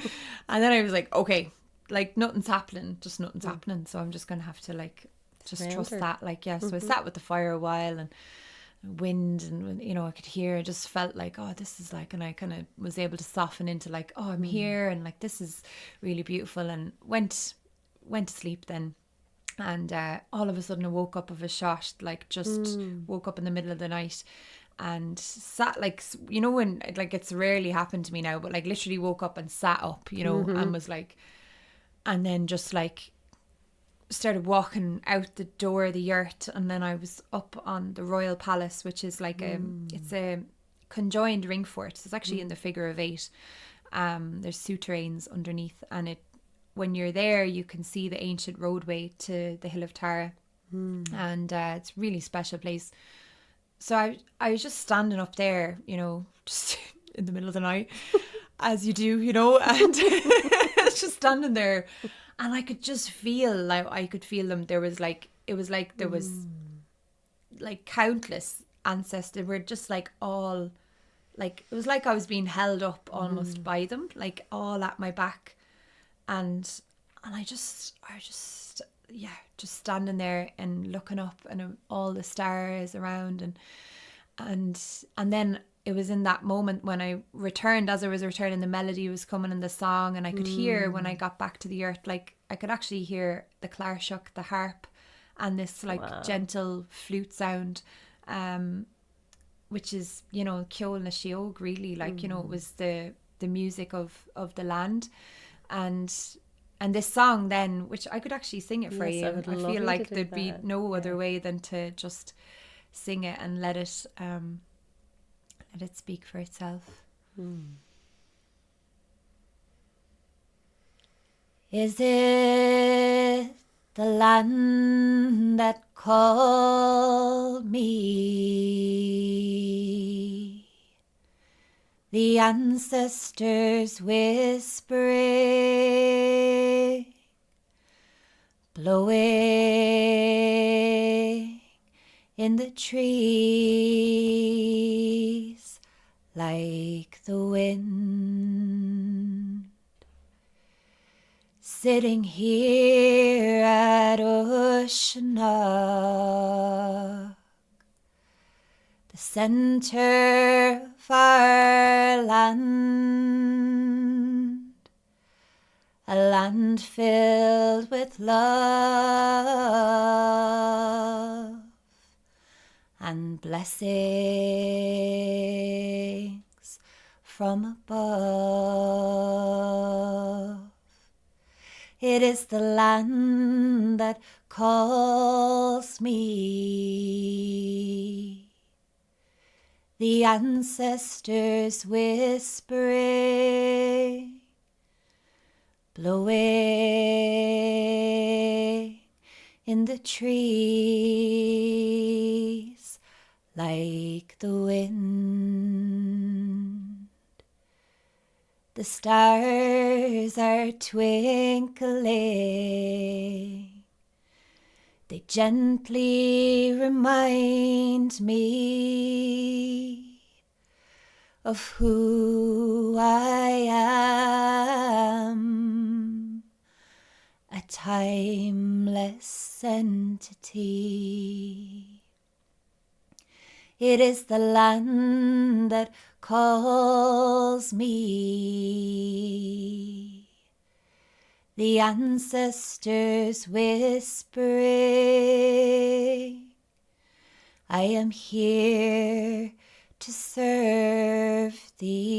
And then I was like, okay, like nothing's happening, just nothing's happening. So I'm just going to have to like, just trust that. Like, yeah. So I sat with the fire a while, and wind, and, you know, I could hear, I just felt like, oh, this is like, and I kind of was able to soften into like, oh, I'm here, and like, this is really beautiful, and went to sleep then. And all of a sudden I woke up of a shot, like just woke up in the middle of the night, and sat, like, you know, when like, it's rarely happened to me now, but like literally woke up and sat up, you know, and was like, and then just like started walking out the door of the yurt. And then I was up on the Royal Palace, which is like it's a conjoined ring fort. It's actually in the figure of 8. There's souterrains underneath, and when you're there, you can see the ancient roadway to the Hill of Tara. And it's a really special place. So I was just standing up there, you know, just in the middle of the night, as you do, you know, and just standing there, and I could just feel, like, I could feel them. There was like, it was like there was like countless ancestors were just like all, like, it was like I was being held up almost by them, like all at my back. And I just yeah, just standing there and looking up, and all the stars around, and then it was in that moment when I returned, as I was returning, the melody was coming in the song, and I could hear, when I got back to the earth, like I could actually hear the Cailleach, the harp, and this like gentle flute sound, which is, you know, Cailleach A, really, like, you know, it was the music of the land. And this song then, which I could actually sing it for you. I feel like there'd be no other way than to just sing it and let it speak for itself. Is it the land that called me? The ancestors whispering, blowing in the trees like the wind. Sitting here at Sionnáin, the center of our land, a land filled with love and blessings from above. It is the land that calls me, the ancestors whispering, blowing in the trees like the wind. The stars are twinkling, they gently remind me of who I am, a timeless entity. It is the land that calls me. The ancestors whispering, I am here to serve thee.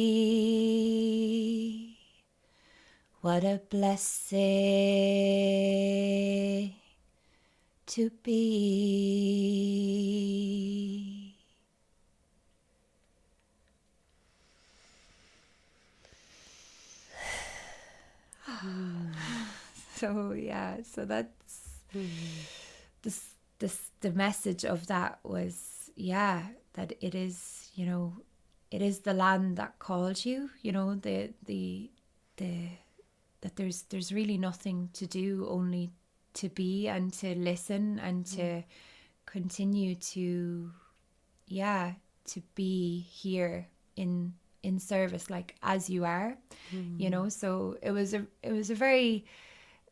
What a blessing to be. So that's the message of that was, that it is, it is the land that calls you, that there's really nothing to do, only to be and to listen and to continue to be here in service, like as you are, so it was a very,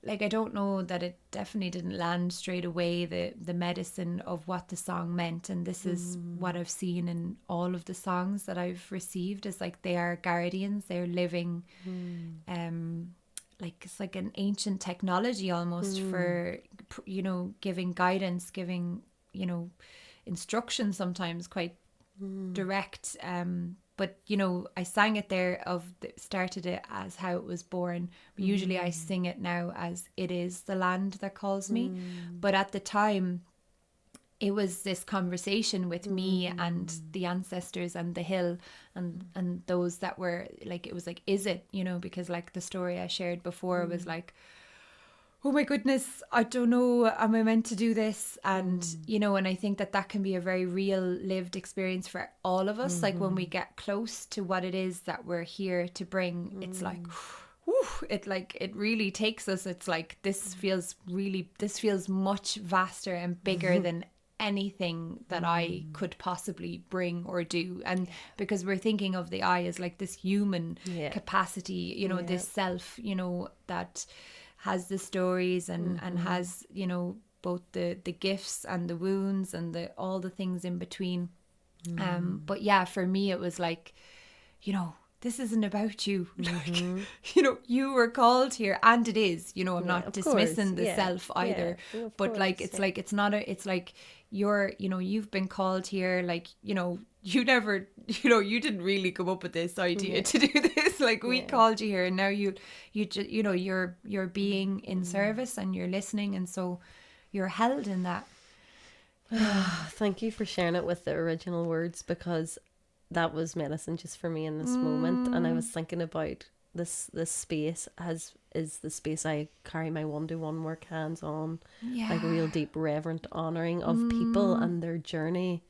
like, I don't know that it definitely didn't land straight away, the medicine of what the song meant. And this is what I've seen in all of the songs that I've received, is like they are guardians, they're living, like it's like an ancient technology almost for, giving guidance, giving, instruction, sometimes quite direct, but I sang it there, started it as how it was born, but usually I sing it now as it is the land that calls me. But at the time it was this conversation with me and the ancestors and the hill and those that were like, it was like, is it, because like the story I shared before was like, oh my goodness, I don't know, am I meant to do this? And, and I think that can be a very real lived experience for all of us. Like when we get close to what it is that we're here to bring, it's like, it really takes us. It's like, this feels much vaster and bigger than anything that I could possibly bring or do. And because we're thinking of the I as like this human capacity, this self, that has the stories and has, both the gifts and the wounds and all the things in between. But for me it was like, this isn't about you. Like, you were called here, and it is, I'm not dismissing the self either, but like, it's like, it's not it's like you're, you've been called here, like, you never, you didn't really come up with this idea to do this. Like we called you here, and now you're being in service and you're listening, and so you're held in that. Thank you for sharing it with the original words, because that was medicine just for me in this moment. And I was thinking about this space is the space I carry my one-to-one work hands on, like real deep reverent honoring of people and their journey,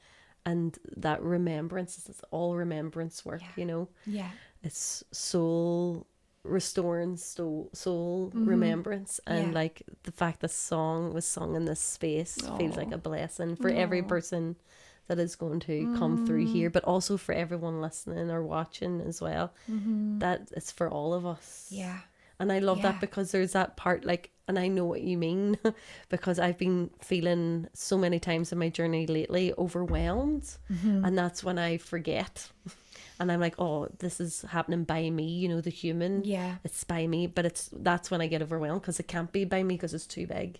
and that remembrance. It's all remembrance work, it's soul restoring, soul remembrance, and like the fact the song was sung in this space feels like a blessing for every person that is going to come through here, but also for everyone listening or watching as well. That it's for all of us. And I love that, because there's that part, like, and I know what you mean, because I've been feeling so many times in my journey lately overwhelmed, and that's when I forget. And I'm like, oh, this is happening by me, the human. It's by me. But that's when I get overwhelmed, because it can't be by me, because it's too big.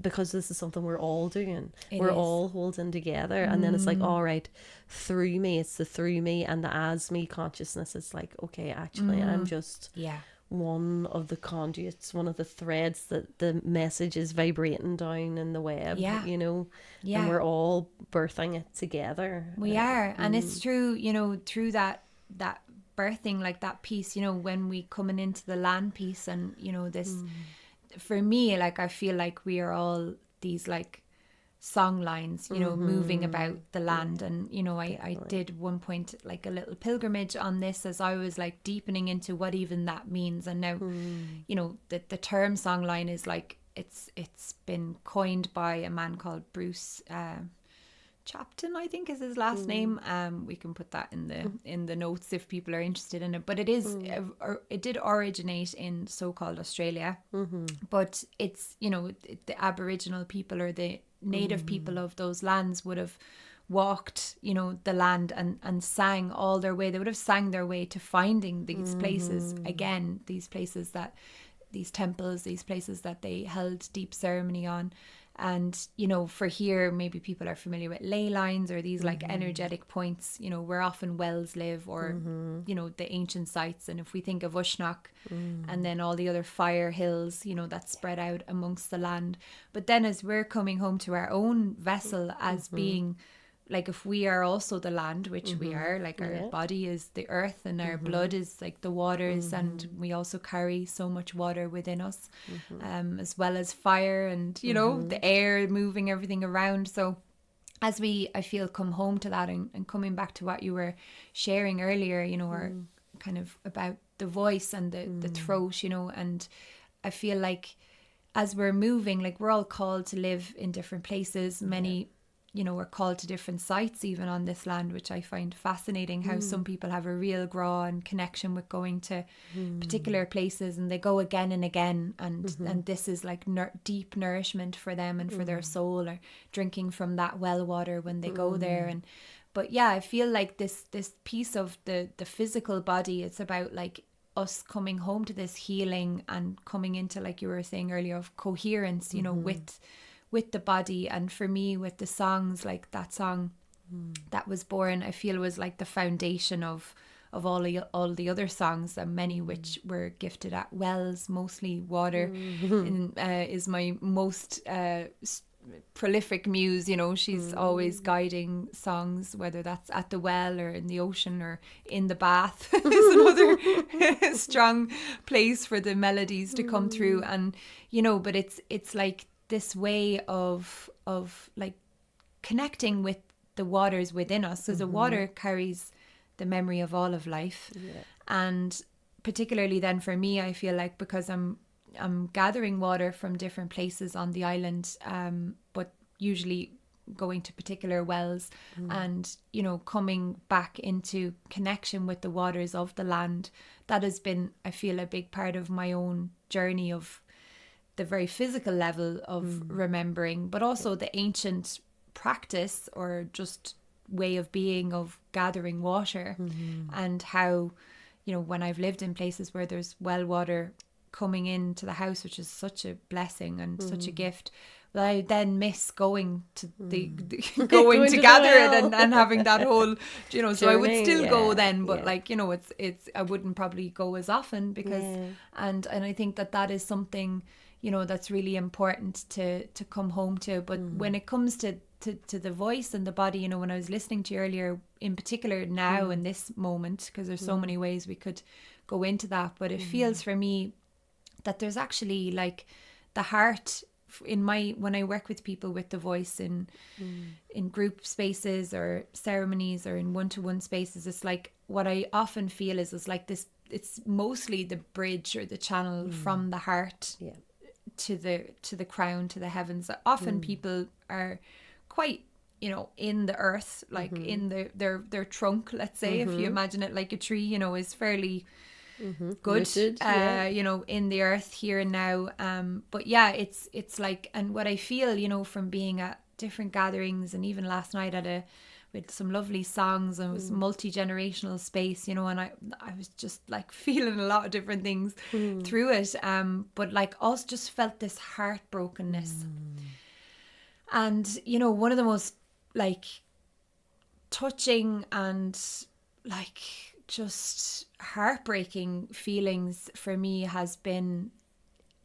Because this is something we're all doing. We're all holding together. And then it's like, all right, through me, it's the through me and the as me consciousness. It's like, okay, actually, I'm just one of the conduits, one of the threads that the message is vibrating down in the web, and we're all birthing it together. We are. And it's true, through that birthing, like that piece, when we coming into the land piece, and this for me, like, I feel like we are all these like song lines, moving about the land. And I did one point like a little pilgrimage on this, as I was like deepening into what even that means. And now the term song line is like, it's been coined by a man called Bruce Chapton, I think is his last name. We can put that in the notes if people are interested in it. But it is it did originate in so-called Australia, but it's the Aboriginal people or the native people of those lands would have walked, you know, the land and sang all their way. They would have sang their way to finding these places again, these places that, these temples, these places that they held deep ceremony on. And, you know, for here, maybe people are familiar with ley lines or these like energetic points, you know, where often wells live, or, you know, the ancient sites. And if we think of Uisneach and then all the other fire hills, you know, that spread out amongst the land. But then as we're coming home to our own vessel as being, like, if we are also the land, which we are, like our body is the earth and our blood is like the waters, and we also carry so much water within us, as well as fire and, you know, the air moving everything around. So as we, I feel, come home to that and coming back to what you were sharing earlier, you know, or kind of about the voice and the throat, you know, and I feel like as we're moving, like we're all called to live in different places. Many you know, we're called to different sites even on this land, which I find fascinating, how some people have a real draw and connection with going to particular places, and they go again and again, and this is like deep nourishment for them and for their soul, or drinking from that well water when they go there. And but yeah, I feel like this piece of the physical body, it's about like us coming home to this healing and coming into, like you were saying earlier, of coherence, you know, with the body. And for me, with the songs, like that song that was born, I feel was like the foundation of all the other songs, and many which were gifted at wells, mostly water. Is my most prolific muse, you know. She's always guiding songs, whether that's at the well or in the ocean or in the bath is another strong place for the melodies to come through. And you know, but it's like this way of like connecting with the waters within us. So the water carries the memory of all of life. And particularly then for me, I feel like, because I'm gathering water from different places on the island, but usually going to particular wells, and you know, coming back into connection with the waters of the land. That has been, I feel, a big part of my own journey of the very physical level of remembering, but also the ancient practice or just way of being of gathering water. And how, you know, when I've lived in places where there's well water coming into the house, which is such a blessing and such a gift, but I then miss going to the going to gather it and having that whole, you know, so I would still go then, but like, you know, it's I wouldn't probably go as often because and I think that is something, you know, that's really important to come home to. But when it comes to the voice and the body, you know, when I was listening to you earlier, in particular now in this moment, because there's so many ways we could go into that, but it feels for me that there's actually like the heart in when I work with people with the voice in group spaces or ceremonies or in one-to-one spaces, it's like what I often feel is like this, it's mostly the bridge or the channel from the heart to the crown, to the heavens. Often people are quite, you know, in the earth, like in their trunk, let's say, if you imagine it like a tree, you know, is fairly good, rooted, you know, in the earth here and now. But yeah, it's like, and what I feel, you know, from being at different gatherings, and even last night with some lovely songs, and it was multi-generational space, you know, and I was just like feeling a lot of different things through it, but like also just felt this heartbrokenness. And you know, one of the most like touching and like just heartbreaking feelings for me has been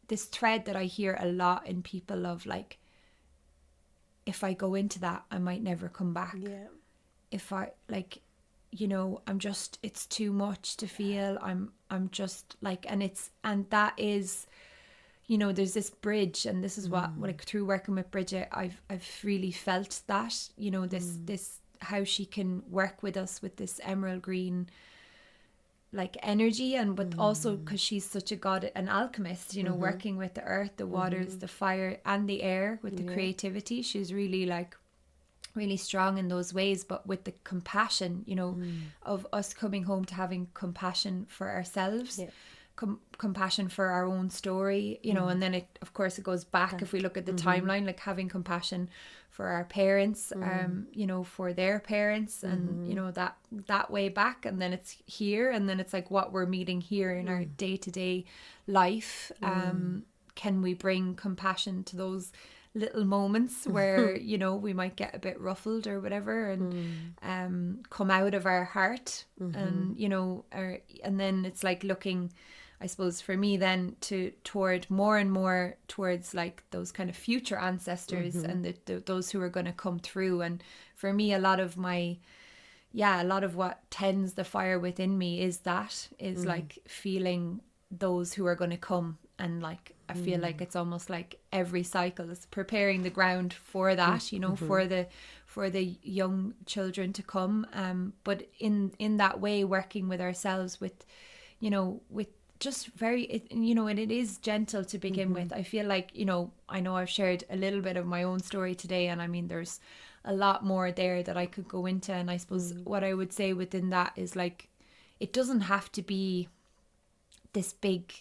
this thread that I hear a lot in people of like, if I go into that, I might never come back. If I like, you know, it's too much to feel. I'm just like, and that is, you know, there's this bridge, and this is what like through working with Bridget, I've really felt that, you know, this how she can work with us with this emerald green like energy, and but also because she's such a god, an alchemist, you know, working with the earth, the waters, the fire and the air with the creativity. She's really like really strong in those ways, but with the compassion, you know, of us coming home to having compassion for ourselves. compassion for our own story, you know, and then it, of course, it goes back if we look at the timeline, like having compassion for our parents, you know, for their parents, and you know, that way back, and then it's here, and then it's like what we're meeting here in our day-to-day life. Can we bring compassion to those little moments where, you know, we might get a bit ruffled or whatever, and come out of our heart, and, you know, and then it's like looking, I suppose, for me then toward more and more towards like those kind of future ancestors, and those who are going to come through. And for me, a lot of what tends the fire within me is like feeling those who are going to come, and like I feel like it's almost like every cycle is preparing the ground for that, you know, for the young children to come, but in that way, working with ourselves, with, you know, with just you know, and it is gentle to begin with. I feel like, you know I've shared a little bit of my own story today, and I mean there's a lot more there that I could go into, and I suppose what I would say within that is like, it doesn't have to be this big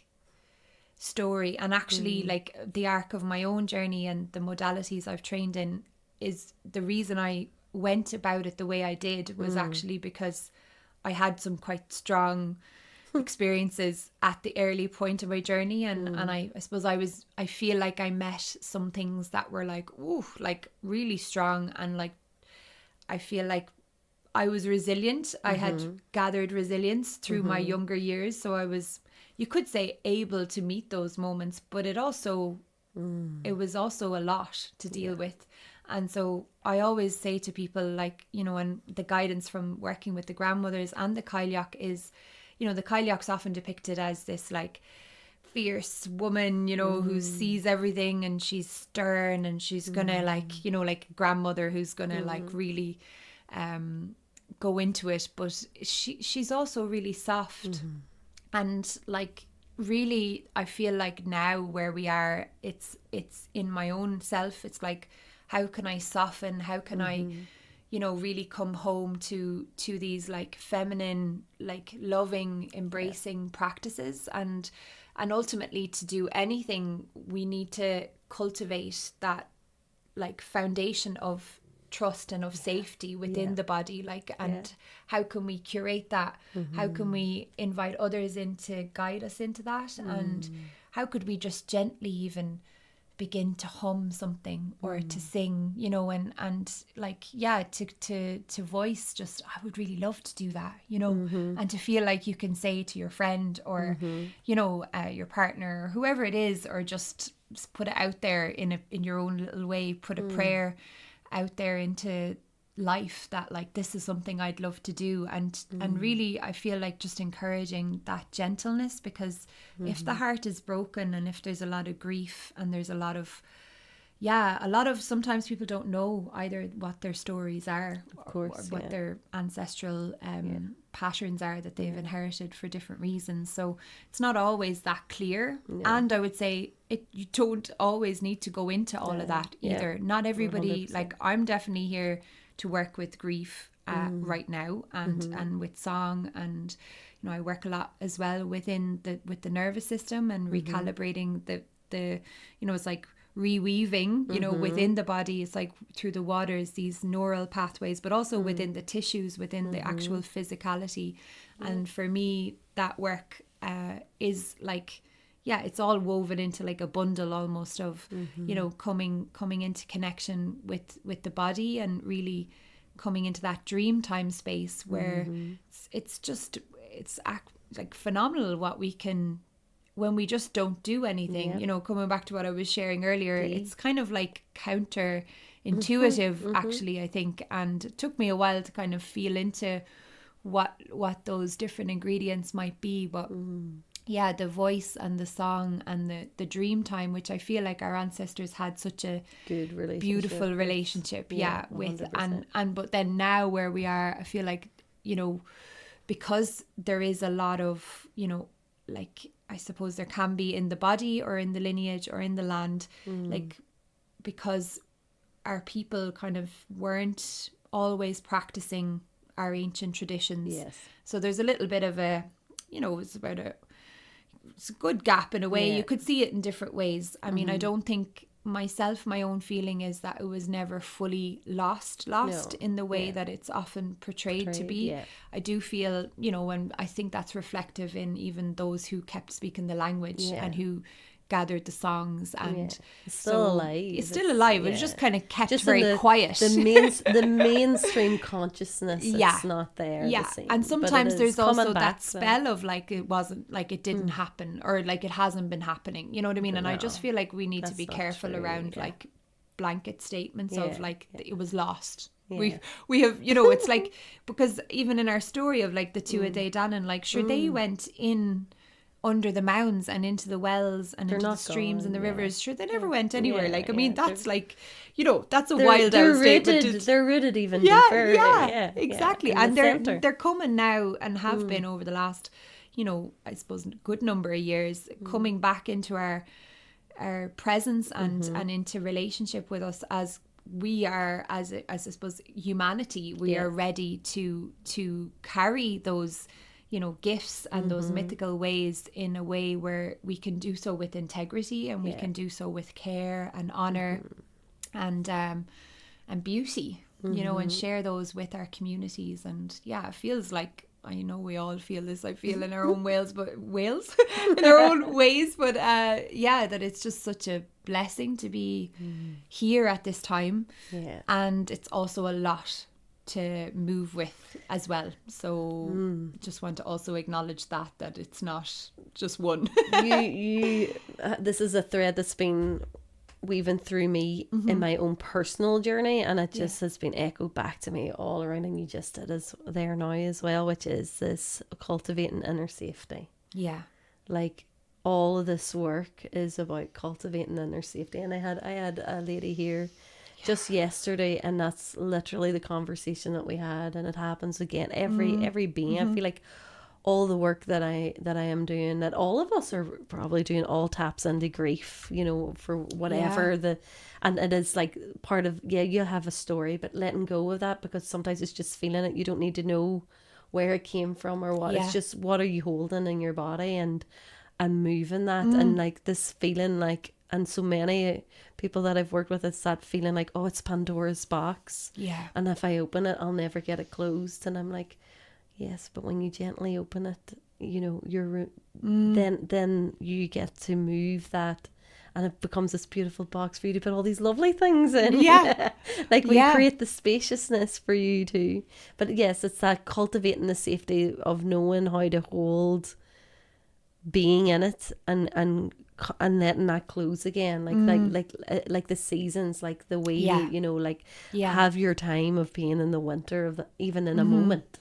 story. And actually like the arc of my own journey and the modalities I've trained in, is the reason I went about it the way I did was actually because I had some quite strong experiences at the early point of my journey, and I suppose I feel like I met some things that were like, ooh, like really strong, and like I feel like I was resilient. I had gathered resilience through my younger years, so I was, you could say, able to meet those moments, but it was also a lot to deal with. And so I always say to people, like, you know, and the guidance from working with the grandmothers and the Cailleach is, you know, the Cailleach's often depicted as this like fierce woman, you know, who sees everything, and she's stern, and she's gonna like, you know, like grandmother who's gonna like really go into it, but she's also really soft. And like, really, I feel like now where we are, it's in my own self, it's like, how can I soften, how can I, you know, really come home to these like feminine, like loving, embracing practices, and ultimately, to do anything, we need to cultivate that like foundation of trust and of safety within the body, like, and how can we curate that, how can we invite others in to guide us into that, and how could we just gently even begin to hum something, or to sing, you know, and like, to voice, just, I would really love to do that, you know, and to feel like you can say to your friend, or you know, your partner, or whoever it is, or just put it out there in your own little way, put a prayer out there into life, that like, this is something I'd love to do, and really, I feel like just encouraging that gentleness, because if the heart is broken, and if there's a lot of grief, and there's a lot of sometimes people don't know either what their stories are, of course, or what their ancestral patterns are that they've inherited for different reasons, so it's not always that clear. And I would say you don't always need to go into all of that either. Not everybody, 100%. Like, I'm definitely here to work with grief right now, and with song, and you know, I work a lot as well with the nervous system, and recalibrating the you know, it's like reweaving, you know, within the body. It's like through the waters, these neural pathways, but also within the tissues, within the actual physicality. And for me, that work is like, it's all woven into like a bundle almost of, you know, coming into connection with the body, and really coming into that dream time space where it's like phenomenal what we can, when we just don't do anything, you know, coming back to what I was sharing earlier, it's kind of like counter-intuitive, actually, I think. And it took me a while to kind of feel into what those different ingredients might be. But the voice and the song and the dream time, which I feel like our ancestors had such a good relationship, beautiful relationship with. And but then now where we are, I feel like, you know, because there is a lot of, you know, like, I suppose there can be in the body or in the lineage or in the land, like, because our people kind of weren't always practicing our ancient traditions. So there's a little bit of a, you know, it's about it's a good gap in a way. Yeah. You could see it in different ways. I mean, I don't think my own feeling is that it was never fully lost No. in the way that it's often portrayed to be. Yeah. I do feel, and I think that's reflective in even those who kept speaking the language and who gathered the songs, and It's still alive. It's still alive. It's just kind of kept just very quiet. The mainstream consciousness, it's not there. Yeah, the same, and sometimes there's also that so. spell of like it wasn't, like it didn't happen, or like it hasn't been happening. You know what I mean? And I just feel like we need to be careful around like blanket statements of like it was lost. Yeah. We have, it's like, because even in our story of like the two a day Dannon, like sure they went in under the mounds and into the wells and into the streams and the rivers. Sure, they never went anywhere. Like, I mean, that's like, that's a wild out statement. They're rooted even deeper. Yeah, exactly. And they're coming now and have been over the last, I suppose, good number of years, coming back into our presence and into relationship with us as we are, as I suppose, humanity. We are ready to carry those gifts and those mythical ways in a way where we can do so with integrity, and we can do so with care and honor and beauty, and share those with our communities. And it feels like, I know we all feel this, I feel in our own in our own ways, but that it's just such a blessing to be here at this time, and it's also a lot to move with as well. So just want to also acknowledge that it's not just one. This is a thread that's been weaving through me in my own personal journey, and it just has been echoed back to me all around, and you just did as there now as well, which is this cultivating inner safety. Like all of this work is about cultivating inner safety. And I had a lady here just yesterday, and that's literally the conversation that we had, and it happens again every being. I feel like all the work that I am doing, that all of us are probably doing, all taps into grief, for whatever and it is like part of, you have a story, but letting go of that, because sometimes it's just feeling it. You don't need to know where it came from or what. It's just, what are you holding in your body, and moving that, and like this feeling like, and so many people that I've worked with, it's that feeling like, oh, it's Pandora's box. And if I open it, I'll never get it closed. And I'm like, yes, but when you gently open it, you're then you get to move that, and it becomes this beautiful box for you to put all these lovely things in. Like we create the spaciousness for you too. But yes, it's that cultivating the safety of knowing how to hold being in it, and letting that close again, like the seasons, like the way you have your time of being in the winter of even in a moment.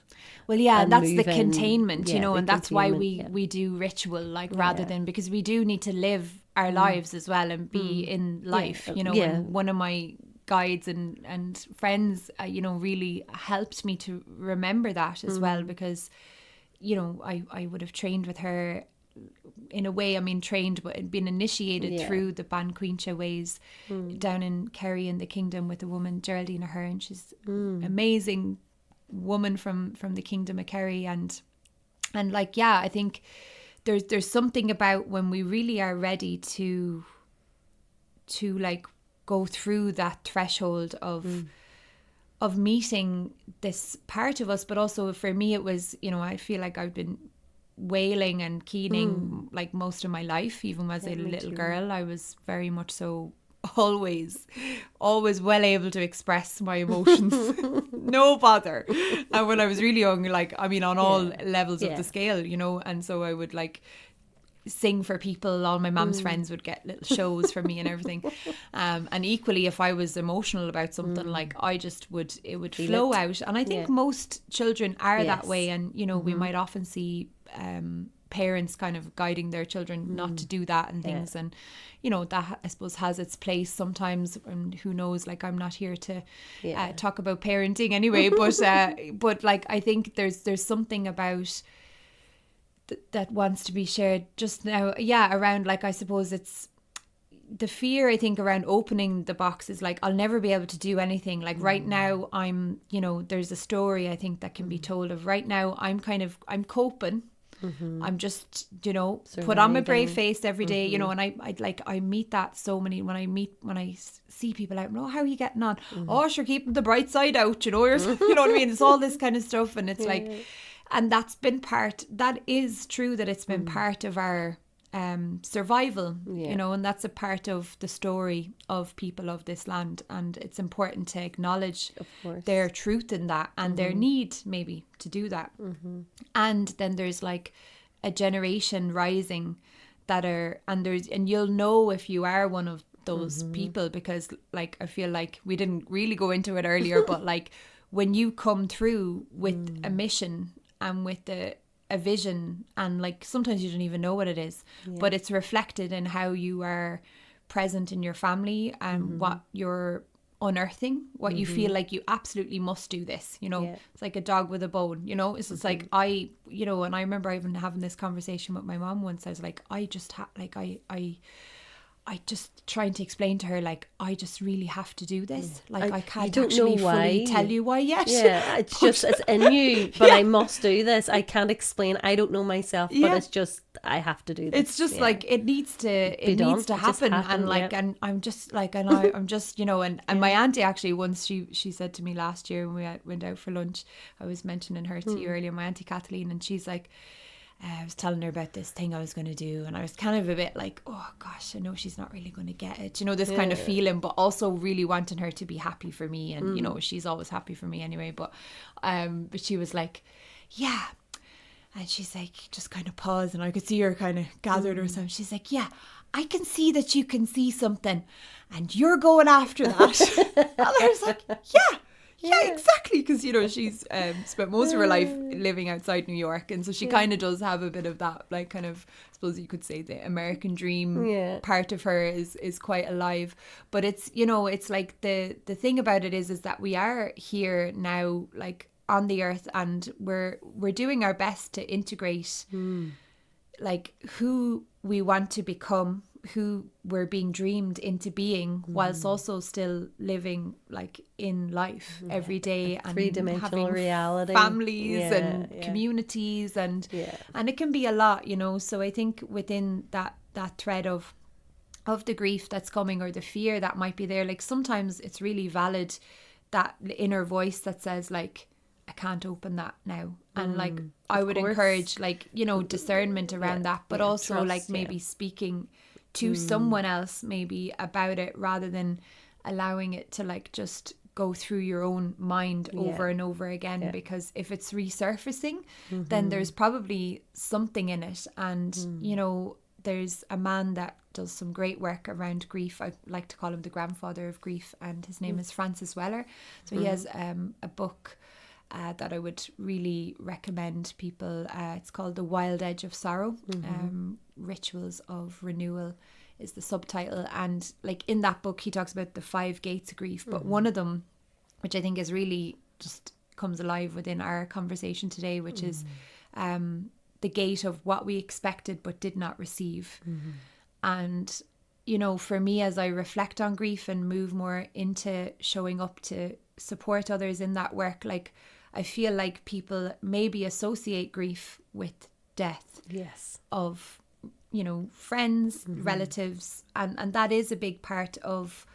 Well, and that's the containment, and that's why we do ritual, like rather than, because we do need to live our lives as well and be in life, And one of my guides and friends, really helped me to remember that as well, because, I would have trained with her in a way, trained, but been initiated through the Cailleach A ways down in Kerry in the Kingdom with a woman, Geraldine Ahern. She's amazing woman from the Kingdom of Kerry, and like I think there's something about when we really are ready to like go through that threshold of meeting this part of us. But also for me, it was, I feel like I've been wailing and keening like most of my life. Even as a little girl, I was very much so always well able to express my emotions. No bother. And when I was really young, on all levels of the scale, and so I would like sing for people. All my mum's friends would get little shows for me and everything. And equally, if I was emotional about something, it would flow out. And I think most children are that way. And, we might often see parents kind of guiding their children not to do that and things. And, that I suppose has its place sometimes. And who knows, I'm not here to talk about parenting anyway. But I think there's something about that wants to be shared just now, around I suppose it's the fear, I think, around opening the box is I'll never be able to do anything. Right now I'm, there's a story I think that can be told of right now I'm coping, I'm just, put on my brave face every day, and I meet that so many, when I see people out, how are you getting on? Oh, sure, keeping the bright side out, or you know what I mean? It's all this kind of stuff. And it's and that is true, that it's been part of our survival, and that's a part of the story of people of this land, and it's important to acknowledge their truth in that, and their need maybe to do that. And then there's like a generation rising and you'll know if you are one of those people, because like I feel like we didn't really go into it earlier, but like when you come through with a mission and with a vision, and like sometimes you don't even know what it is, but it's reflected in how you are present in your family and what you're unearthing, what you feel like you absolutely must do this, it's like a dog with a bone, it's just like and I remember even having this conversation with my mom once. I was like, I just trying to explain to her, like, I just really have to do this. Like, I can't actually fully tell you why yet. Yeah, it's just, it's in you, but I must do this. I can't explain. I don't know myself, but it's just, I have to do this. It's just like, it needs to happen. And like, and I'm just like, and I'm just, and my auntie actually once, she said to me last year when we went out for lunch, I was mentioning her to you earlier, my auntie Kathleen, and she's like, I was telling her about this thing I was going to do, and I was kind of a bit like, oh gosh, I know she's not really going to get it, this kind of feeling, but also really wanting her to be happy for me, and she's always happy for me anyway, but she was like, yeah, and she's like, just kind of paused, and I could see her kind of gathered herself. She's like, yeah, I can see that you can see something and you're going after that. And I was like, yeah, exactly, because she's spent most of her life living outside New York, and so she kind of does have a bit of that, like, kind of, I suppose you could say the American dream part of her is quite alive. But it's it's like the thing about it is that we are here now, like on the earth, and we're doing our best to integrate like who we want to become, who we're being dreamed into being, whilst also still living like in life every day, and three-dimensional reality, families and communities, and it can be a lot, so I think within that thread of the grief that's coming, or the fear that might be there, like sometimes it's really valid, that inner voice that says like, I can't open that now, and like I would encourage like discernment around that, but also trust, like maybe speaking to someone else maybe about it, rather than allowing it to like just go through your own mind over and over again, because if it's resurfacing, then there's probably something in it. And there's a man that does some great work around grief. I like to call him the grandfather of grief, and his name is Francis Weller. So he has a book that I would really recommend people. It's called The Wild Edge of Sorrow. Rituals of Renewal is the subtitle, and like in that book he talks about the 5 gates of grief, but one of them, which I think is really just comes alive within our conversation today, which is the gate of what we expected but did not receive. And for me, as I reflect on grief and move more into showing up to support others in that work, like I feel like people maybe associate grief with death of friends, relatives, and that is a big part of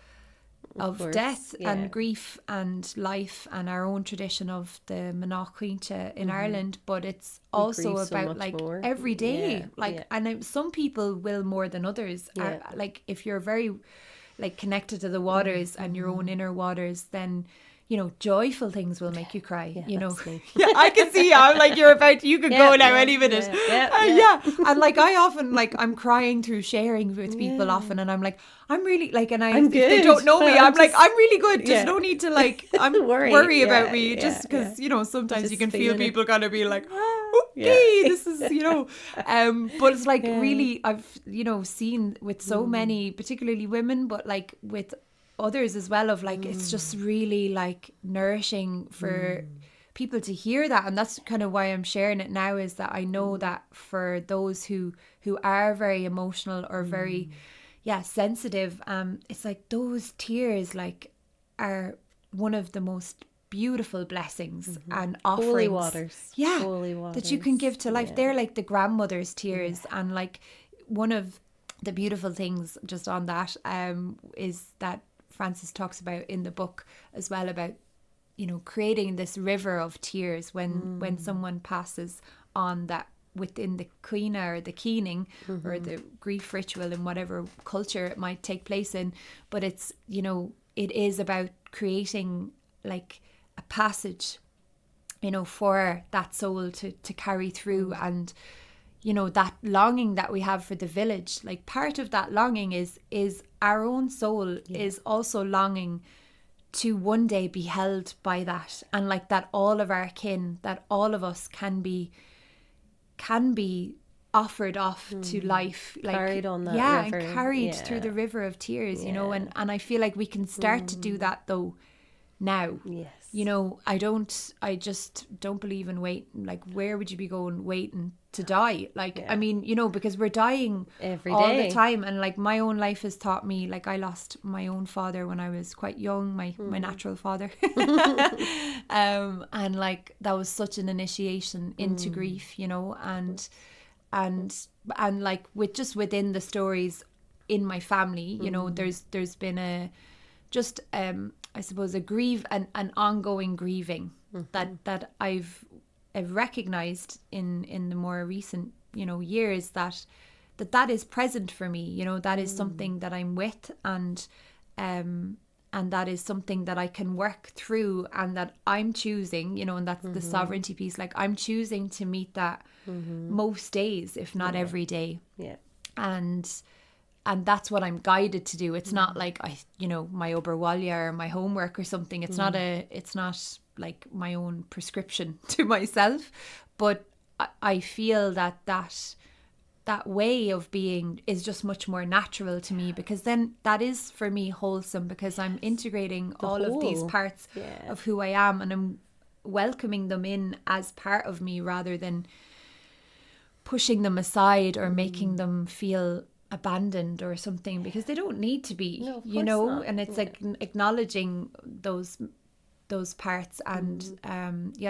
death and grief and life, and our own tradition of the Cailleach A in Ireland. But it's also about like more. Every day, and some people will more than others. Like if you're very like connected to the waters and your own inner waters, then joyful things will make you cry. I can see I'm like, you could go now any minute. And like I often like I'm crying through sharing with people often, and I'm like, I'm really like, and if they don't know me, I'm like, I'm really good. There's no need to like worry about me, just because sometimes just you can feel people kind of be like, okay, this is but it's like really I've seen with so many, particularly women, but like with others as well, of like it's just really like nourishing for people to hear that. And that's kind of why I'm sharing it now, is that I know that for those who are very emotional or very sensitive, it's like those tears like are one of the most beautiful blessings and offerings. Holy waters. Yeah. Holy waters. That you can give to life. They're like the grandmother's tears. And like one of the beautiful things just on that is that Frances talks about in the book as well, about, you know, creating this river of tears when someone passes on, that within the cuina or the keening or the grief ritual in whatever culture it might take place in. But it's, you know, it is about creating like a passage, you know, for that soul to carry through. And, you know, that longing that we have for the village, like part of that longing is our own soul is also longing to one day be held by that, and like that all of our kin, that all of us can be offered off to life, like carried on that river. And carried through the river of tears, you know. And I feel like we can start to do that though now. Yes. You know, I just don't believe in waiting. Like, where would you be going waiting to die? Like, I mean, you know, because we're dying every all day. the time. And like my own life has taught me, like I lost my own father when I was quite young, my natural father. And like that was such an initiation into grief, you know, and like within the stories in my family, you know, there's been I suppose an ongoing grieving that I've recognized in the more recent, you know, years, that is present for me, you know, that is something that I'm with, and that is something that I can work through, and that I'm choosing, you know, and that's the sovereignty piece. Like, I'm choosing to meet that most days, if not every day. Yeah. And that's what I'm guided to do. It's not like my Oberwalya or my homework or something. It's not like my own prescription to myself, but I feel that way of being is just much more natural to me, because then that is for me wholesome, because I'm integrating all of these parts of who I am, and I'm welcoming them in as part of me, rather than pushing them aside or making them feel abandoned or something, because they don't need to be, you know. Not. And it's like acknowledging those parts and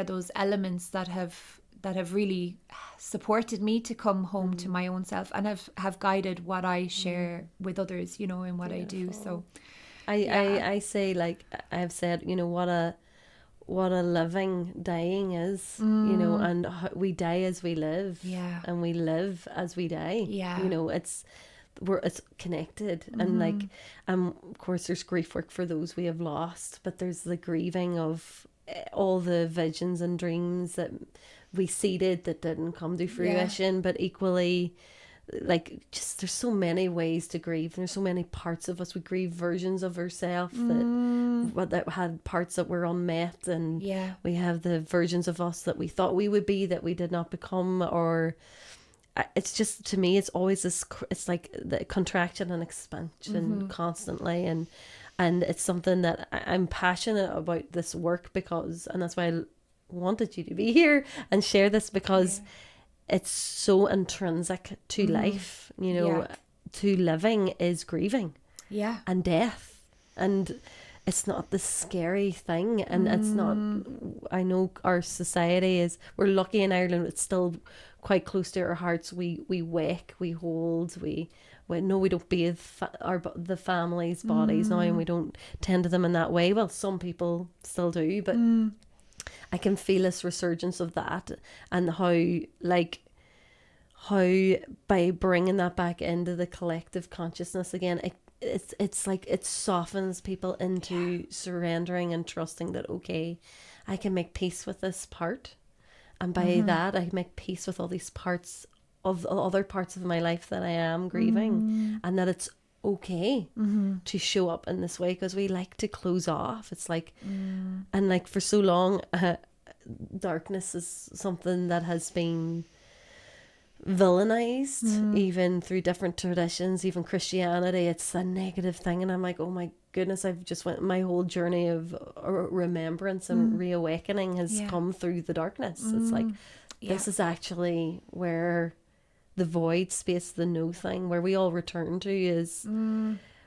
those elements that have really supported me to come home to my own self, and have guided what I share with others, you know, in what I do. So I say, like I've said, you know, what a living dying is, you know, and we die as we live, and we live as we die. You know, it's connected, and like of course there's grief work for those we have lost, but there's the grieving of all the visions and dreams that we seeded that didn't come to fruition. But equally, like, just there's so many ways to grieve, and there's so many parts of us. We grieve versions of ourselves that had parts that were unmet, and we have the versions of us that we thought we would be that we did not become. Or it's just, to me, it's always this, it's like the contraction and expansion constantly, and it's something that I'm passionate about, this work, because, and that's why I wanted you to be here and share this, because it's so intrinsic to life, you know. To living is grieving and death, and it's not this scary thing, and it's not, I know our society is, we're lucky in Ireland, it's still quite close to our hearts. We wake, we hold, we don't bathe the family's bodies now, and we don't tend to them in that way. Well, some people still do, but I can feel this resurgence of that, and how by bringing that back into the collective consciousness again, it's like it softens people into surrendering and trusting that, okay, I can make peace with this part, and by that I make peace with all these parts of other parts of my life that I am grieving, and that it's okay to show up in this way, because we like to close off. It's like and like for so long darkness is something that has been villainized, even through different traditions, even Christianity. It's a negative thing, and I'm like, oh my goodness, I've just went, my whole journey of remembrance and reawakening has come through the darkness. It's like, this is actually where the void space, the no thing, where we all return to, is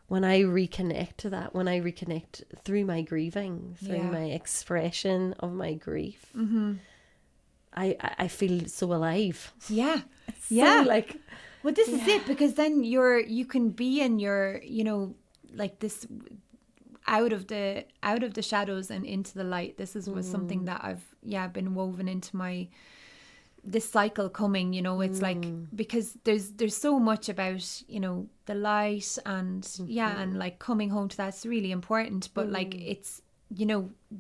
when I reconnect to that, when I reconnect through my grieving, through my expression of my grief, I feel so alive. Yeah. It's Yeah. so like, well, this is it, because then you can be in your, like this, out of the shadows and into the light. This was something that I've been woven into this cycle coming, it's like, because there's so much about, the light and and like coming home to that's really important, but like it's,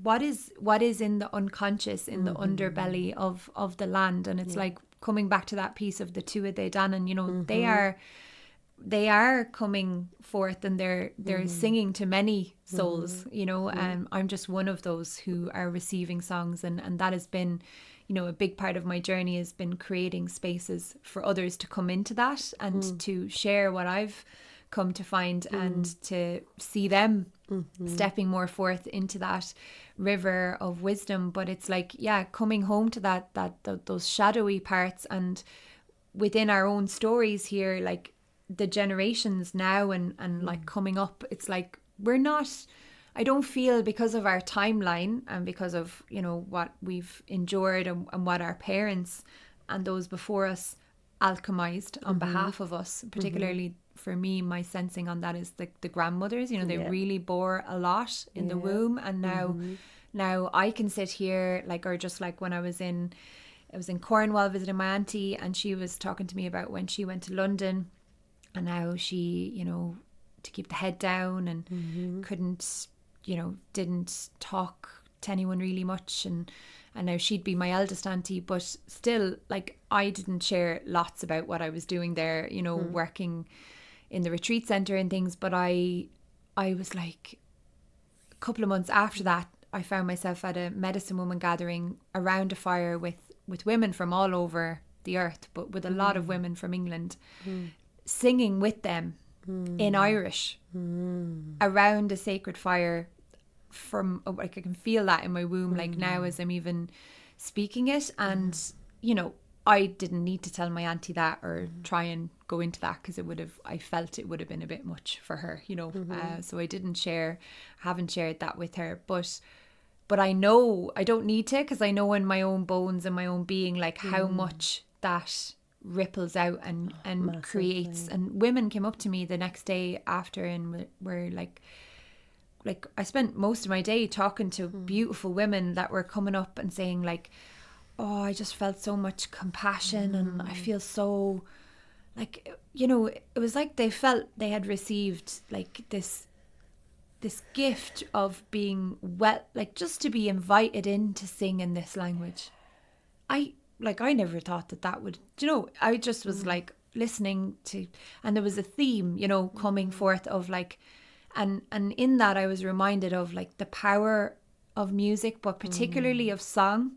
what is in the unconscious, in the underbelly of the land, and it's like coming back to that piece of the Tua de Danann, they are coming forth, and they're singing to many souls, and I'm just one of those who are receiving songs, and that has been, a big part of my journey has been creating spaces for others to come into that and to share what I've come to find, and to see them stepping more forth into that river of wisdom. But it's like, coming home to those shadowy parts, and within our own stories here, like the generations now and like coming up, it's like I don't feel, because of our timeline and because of, what we've endured and what our parents and those before us alchemized on behalf of us, particularly for me, my sensing on that is the grandmothers, they really bore a lot in the womb. And now I can sit here, like, or just like when I was in Cornwall visiting my auntie, and she was talking to me about when she went to London, and how she, to keep the head down, and couldn't, didn't talk to anyone really much, and now she'd be my eldest auntie, but still, like, I didn't share lots about what I was doing there, working in the retreat centre and things. But I was like, a couple of months after that, I found myself at a medicine woman gathering around a fire with women from all over the earth, but with a lot of women from England, singing with them in Irish around a sacred fire. From, like, I can feel that in my womb, like now as I'm even speaking it. And I didn't need to tell my auntie that or try and go into that, because I felt it would have been a bit much for her, so I haven't shared that with her. But I know I don't need to, because I know in my own bones and my own being, like, how much that ripples out and creates. And women came up to me the next day after, and were like I spent most of my day talking to beautiful women that were coming up and saying, like, oh, I just felt so much compassion, and I feel so, like, it was like they felt they had received, like, this gift of being like, just to be invited in to sing in this language. I never thought that would, I just was like listening to, and there was a theme, coming forth of, like, and in that I was reminded of, like, the power of music, but particularly of song,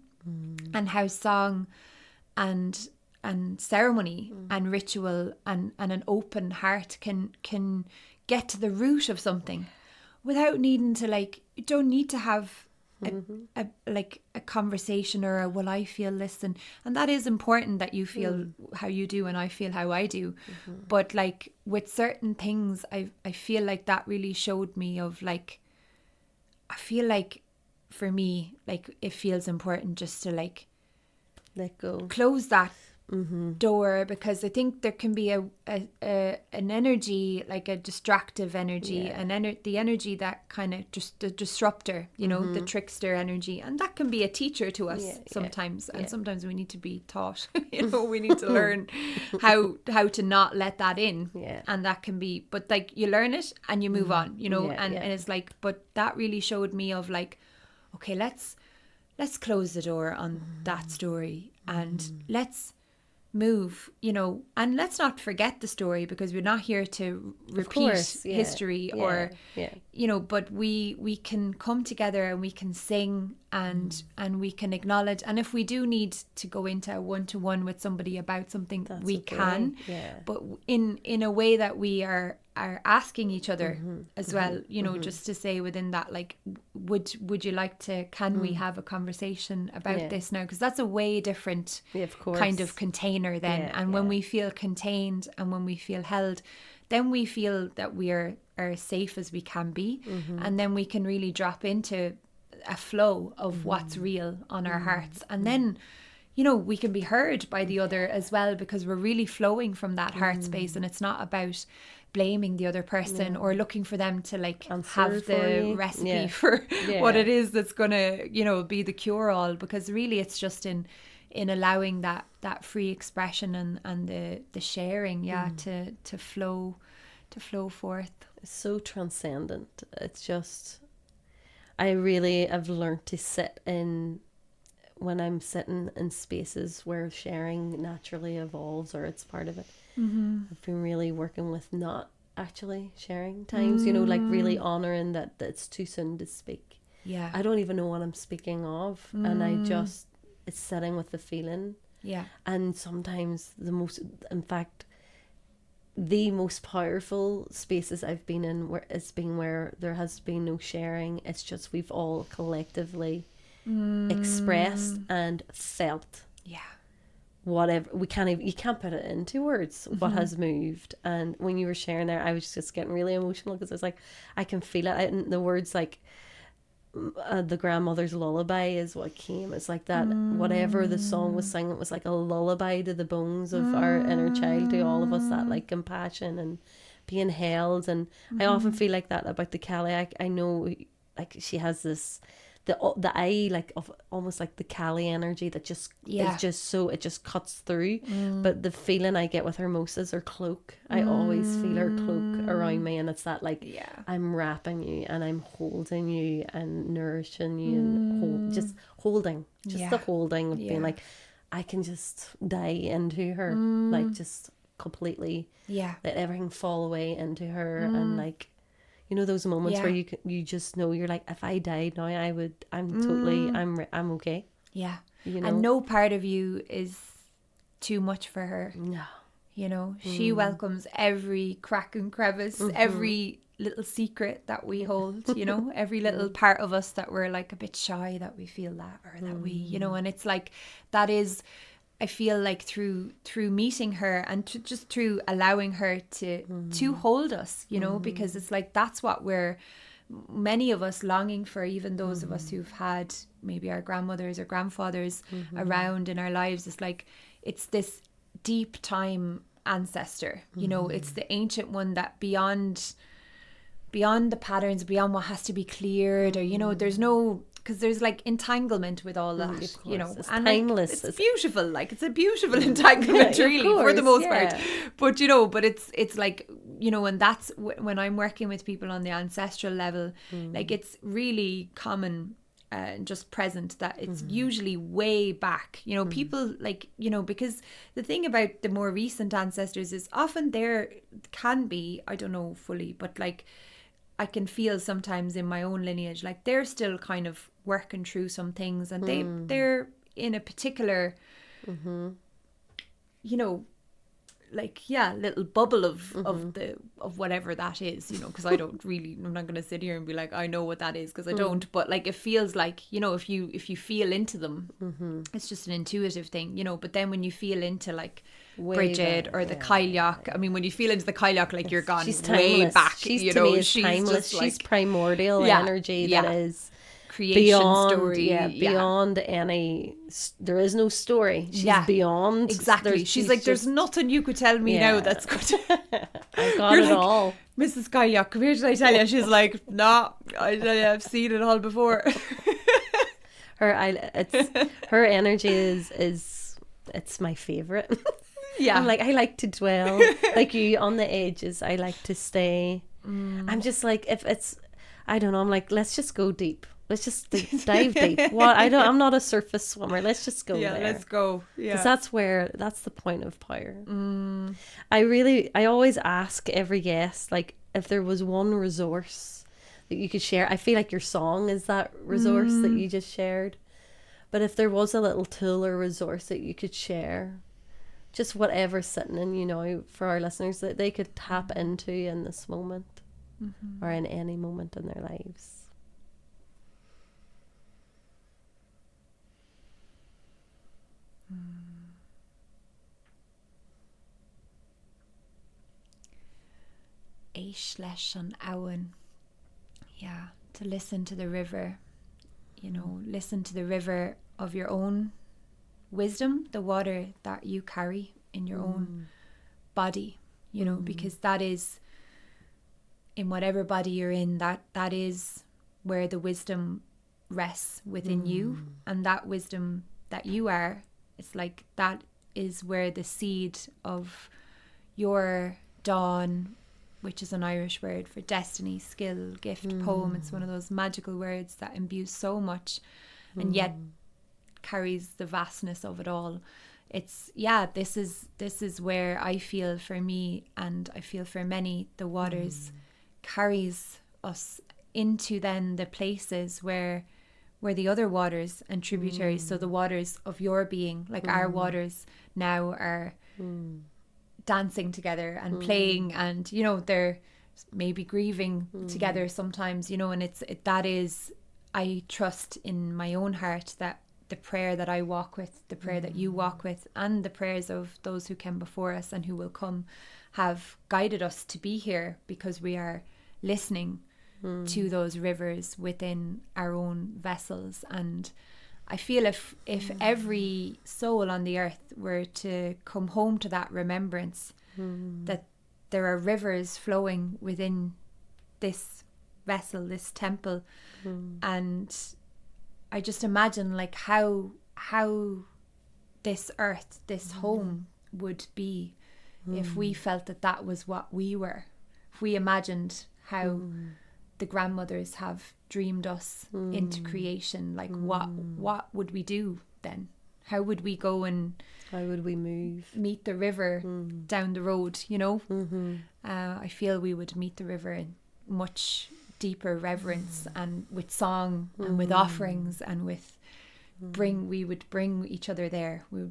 and how song and ceremony and ritual and an open heart can get to the root of something without needing to, like, you don't need to have a conversation or a, well, I feel this, and that is important, that you feel how you do and I feel how I do, but, like, with certain things, I feel like that really showed me of, like, I feel like for me, like, it feels important just to, like, let go, close that door, because I think there can be an energy, like a distractive energy, and the energy that kind of just the disruptor, the trickster energy, and that can be a teacher to us sometimes, and sometimes we need to be taught, we need to learn how to not let that in, and that can be, but, like, you learn it and you move on, and it's like, but that really showed me of, like, okay, let's close the door on that story, and let's move, and let's not forget the story, because we're not here to repeat history or but we can come together and we can sing and we can acknowledge, and if we do need to go into a one-to-one with somebody about something, we can, but in a way that we are asking each other as well, just to say within that, like, would you like to, can we have a conversation about this now, because that's a way different kind of container then, and when we feel contained and when we feel held, then we feel that we are as safe as we can be. And then we can really drop into a flow of what's real on our hearts. And then, you know, we can be heard by the other as well, because we're really flowing from that heart space, and it's not about blaming the other person or looking for them to like have the recipe for what it is that's gonna, you know, be the cure all, because really it's just in allowing that free expression and the sharing to flow forth. It's so transcendent. It's just, I really have learned to sit in, when I'm sitting in spaces where sharing naturally evolves or it's part of it. I've been really working with not actually sharing times, you know, like really honouring that it's too soon to speak. Yeah. I don't even know what I'm speaking of, and I just, it's sitting with the feeling. Yeah. And sometimes the most powerful spaces I've been in where there has been no sharing. It's just we've all collectively expressed and felt. Yeah. Whatever, you can't put it into words what has moved. And when you were sharing there, I was just getting really emotional, because it's like I can feel it. And the words like the grandmother's lullaby is what came. It's like that whatever the song was singing, it was like a lullaby to the bones of our inner child, to all of us, that like compassion and being held. And I often feel like that about the Cailleach. I know, like, she has this the eye, like, of almost like the Cailleach energy that just is just so, it just cuts through. But the feeling I get with her most is her cloak. I always feel her cloak around me, and it's that like I'm wrapping you and I'm holding you and nourishing you and holding the holding of being like, I can just die into her, like just completely let everything fall away into her. And like, you know, those moments where you just know, you're like, if I died now, I'm okay. Yeah. You know? And no part of you is too much for her. No. You know, she welcomes every crack and crevice, every little secret that we hold, you know, every little part of us that we're like a bit shy, that we feel that, or that we, you know, and it's like, that is, I feel like through meeting her and just through allowing her to hold us, you know, because it's like, that's what we're, many of us, longing for, even those of us who've had maybe our grandmothers or grandfathers around in our lives. It's like, it's this deep time ancestor, you know, it's the ancient one that beyond the patterns, beyond what has to be cleared, or, you know, there's no, because there's like entanglement with all that, you know, it's and timeless. Like, it's beautiful, like it's a beautiful entanglement, really, for the most part. But you know, but it's like, you know, and that's when I'm working with people on the ancestral level, like it's really common and just present that it's usually way back, you know, people like, you know, because the thing about the more recent ancestors is often there can be, I don't know fully, but like I can feel sometimes in my own lineage, like they're still kind of working through some things, and they're in a particular, you know, like, little bubble of whatever that is, you know, because I'm not going to sit here and be like, I know what that is, because I don't, but like, it feels like, you know, if you feel into them, it's just an intuitive thing, you know, but then when you feel into like Bridget or the Cailleach, I mean, when you feel into the Cailleach, like you're gone way back, you know, she's timeless, she's like, primordial energy that is creation beyond, story, beyond any, there is no story, she's beyond, exactly, she's like, there's nothing you could tell me now that's good. I got it like, all. Mrs. Cailleach, come here, did I tell you? She's like, no, I've seen it all before. Her energy is it's my favorite. I'm like, I like to dwell like you on the edges. I like to stay. I'm just like, if it's, I don't know, I'm like, let's just go deep. Let's just dive deep. I'm not a surface swimmer. Let's just go there. Let's go. Because that's the point of power. I always ask every guest, like, if there was one resource that you could share. I feel like your song is that resource that you just shared. But if there was a little tool or resource that you could share, just whatever's sitting in, you know, for our listeners, that they could tap into in this moment or in any moment in their lives. Cailleach leis an abhainn. Yeah, to listen to the river, you know, listen to the river of your own wisdom, the water that you carry in your own body, you know, because that is, in whatever body you're in, that is where the wisdom rests within you. And that wisdom that you are, it's like that is where the seed of your dawn, which is an Irish word for destiny, skill, gift, poem. It's one of those magical words that imbues so much and yet carries the vastness of it all. It's, yeah, this is where I feel, for me, and I feel for many, the waters carries us into then the places where the other waters and tributaries, so the waters of your being, like our waters now are dancing together and playing, and, you know, they're maybe grieving together sometimes, you know, and that is, I trust in my own heart that the prayer that I walk with, the prayer that you walk with, and the prayers of those who came before us and who will come have guided us to be here, because we are listening to those rivers within our own vessels. And I feel if every soul on the earth were to come home to that remembrance that there are rivers flowing within this vessel, this temple, and I just imagine like how this earth, this home would be if we felt that was what we were. If we imagined how the grandmothers have dreamed us into creation, like what would we do then? How would we go and how would we meet the river down the road, you know? I feel we would meet the river in much deeper reverence and with song and with offerings and with we would bring each other there. We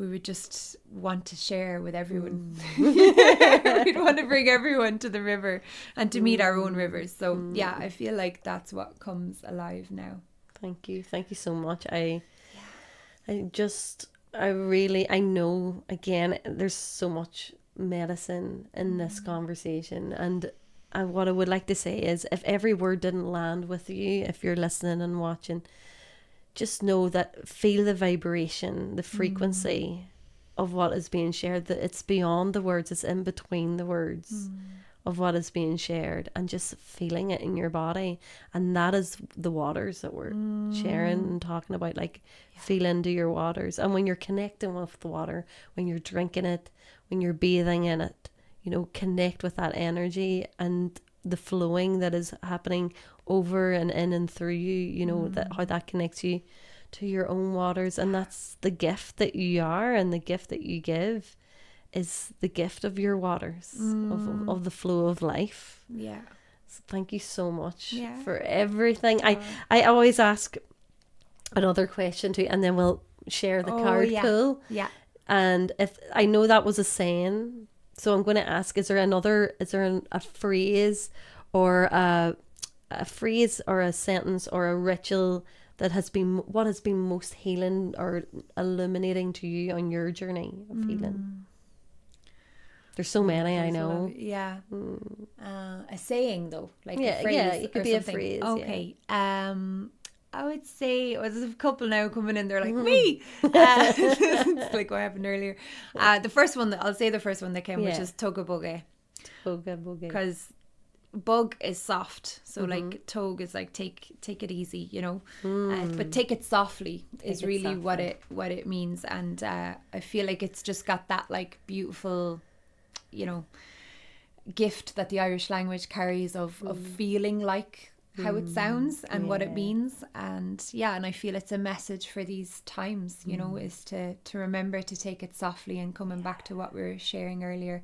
would just want to share with everyone. We'd want to bring everyone to the river and to meet our own rivers. So yeah, I feel like that's what comes alive now. Thank you so much. I know, again, there's so much medicine in this conversation, and what I would like to say is, if every word didn't land with you, if you're listening and watching, just know that, feel the vibration, the frequency of what is being shared, that it's beyond the words, it's in between the words of what is being shared, and just feeling it in your body. And that is the waters that we're sharing and talking about, like feel into your waters. And when you're connecting with the water, when you're drinking it, when you're bathing in it, you know, connect with that energy and the flowing that is happening over and in and through you, you know, that how that connects you to your own waters. And that's the gift that you are, and the gift that you give is the gift of your waters, of the flow of life. Yeah. So thank you so much for everything. I always ask another question too, and then we'll share the card pool. Yeah. And if I know that was a saying, so I'm going to ask, is there a phrase or a phrase or a sentence or a ritual that has been most healing or illuminating to you on your journey of healing? There's so many, I know. A saying though, like a phrase. Yeah, it could be something. A phrase. Okay. Yeah. I would say, there's a couple now coming in, they're like, me! It's like what happened earlier. The first one that came, which is Tug a Buggy. Tug a Buggy. Because bug is soft, so like tug is like take it easy, you know, but take it softly is really what it means. And I feel like it's just got that like beautiful, you know, gift that the Irish language carries of feeling like how it sounds and what it means. And and I feel it's a message for these times, you know, is to remember to take it softly, and coming back to what we were sharing earlier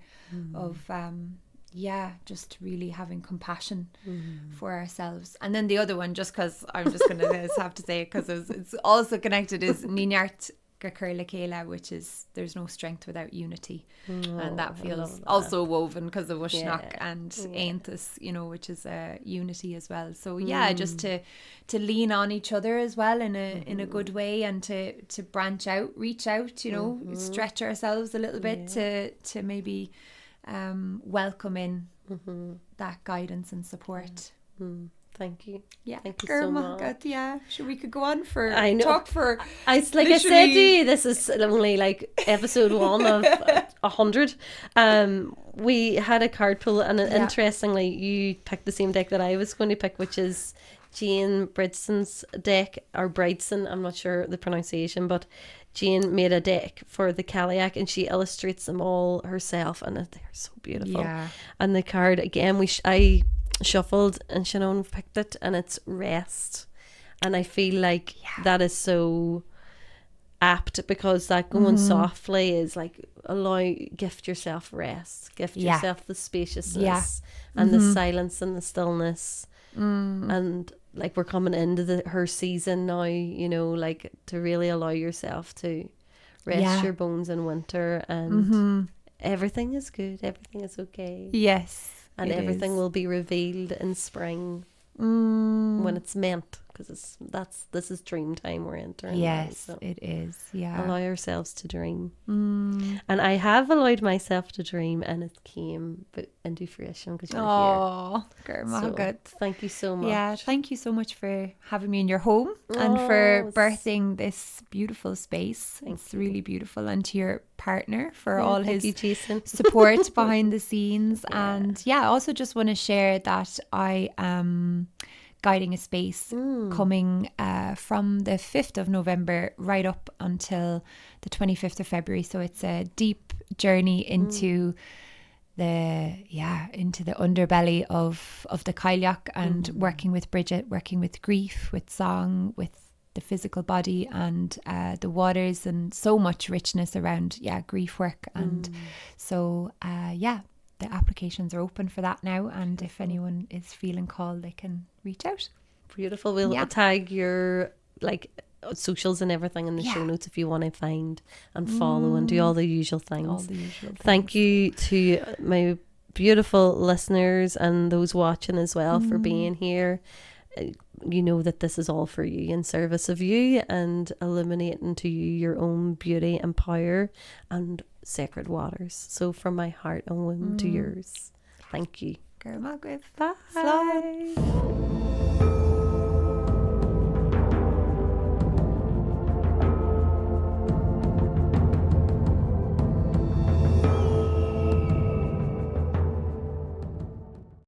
of just really having compassion for ourselves. And then the other one, just because I'm just going to have to say it because it's also connected, is Sionnáin Cailleach A, which is there's no strength without unity. And that feels also woven because of Uisneach and Aintas, you know, which is unity as well. So just to lean on each other as well in a good way, and to branch out, reach out, you know, stretch ourselves a little bit to maybe welcome in that guidance and support. Thank you. Yeah, thank you so much. God, yeah, sure, we could go on for talk for. I said to you, this is only like episode 1 of 100. We had a card pull, and interestingly, you picked the same deck that I was going to pick, which is Jane Bridson's deck, or Bridson. I'm not sure the pronunciation, but Jane made a deck for the Cailleach, and she illustrates them all herself, and they're so beautiful. Yeah. And the card again, I shuffled and Sionnáin picked it, and it's rest, and I feel like that is so apt, because that going softly is like gift yourself rest, gift yourself the spaciousness and the silence and the stillness, and like we're coming into her season now, you know, like to really allow yourself to rest your bones in winter, and everything is good, everything is okay. Yes. And everything will be revealed in spring when it's meant, because this is dream time we're entering. Yes, now, so it is. Yeah. allow ourselves to dream. And I have allowed myself to dream, and it came into fruition because you're here. Oh, good. Thank you so much. Yeah, thank you so much for having me in your home and for birthing this beautiful space. It's really beautiful, and to your partner for all his support behind the scenes. And I also just want to share that I am guiding a space coming from the 5th of November right up until the 25th of February. So it's a deep journey into into the underbelly of the Cailleach, and working with Bridget, working with grief, with song, with the physical body, and the waters, and so much richness around grief work. And so the applications are open for that now, and if anyone is feeling called, they can reach out. Beautiful. We'll tag your socials and everything in the show notes if you want to find and follow and do all the usual things. Thank you to my beautiful listeners and those watching as well for being here. You know that this is all for you, in service of you, and illuminating to you your own beauty and power and sacred waters. So from my heart and womb to yours, thank you. Bye.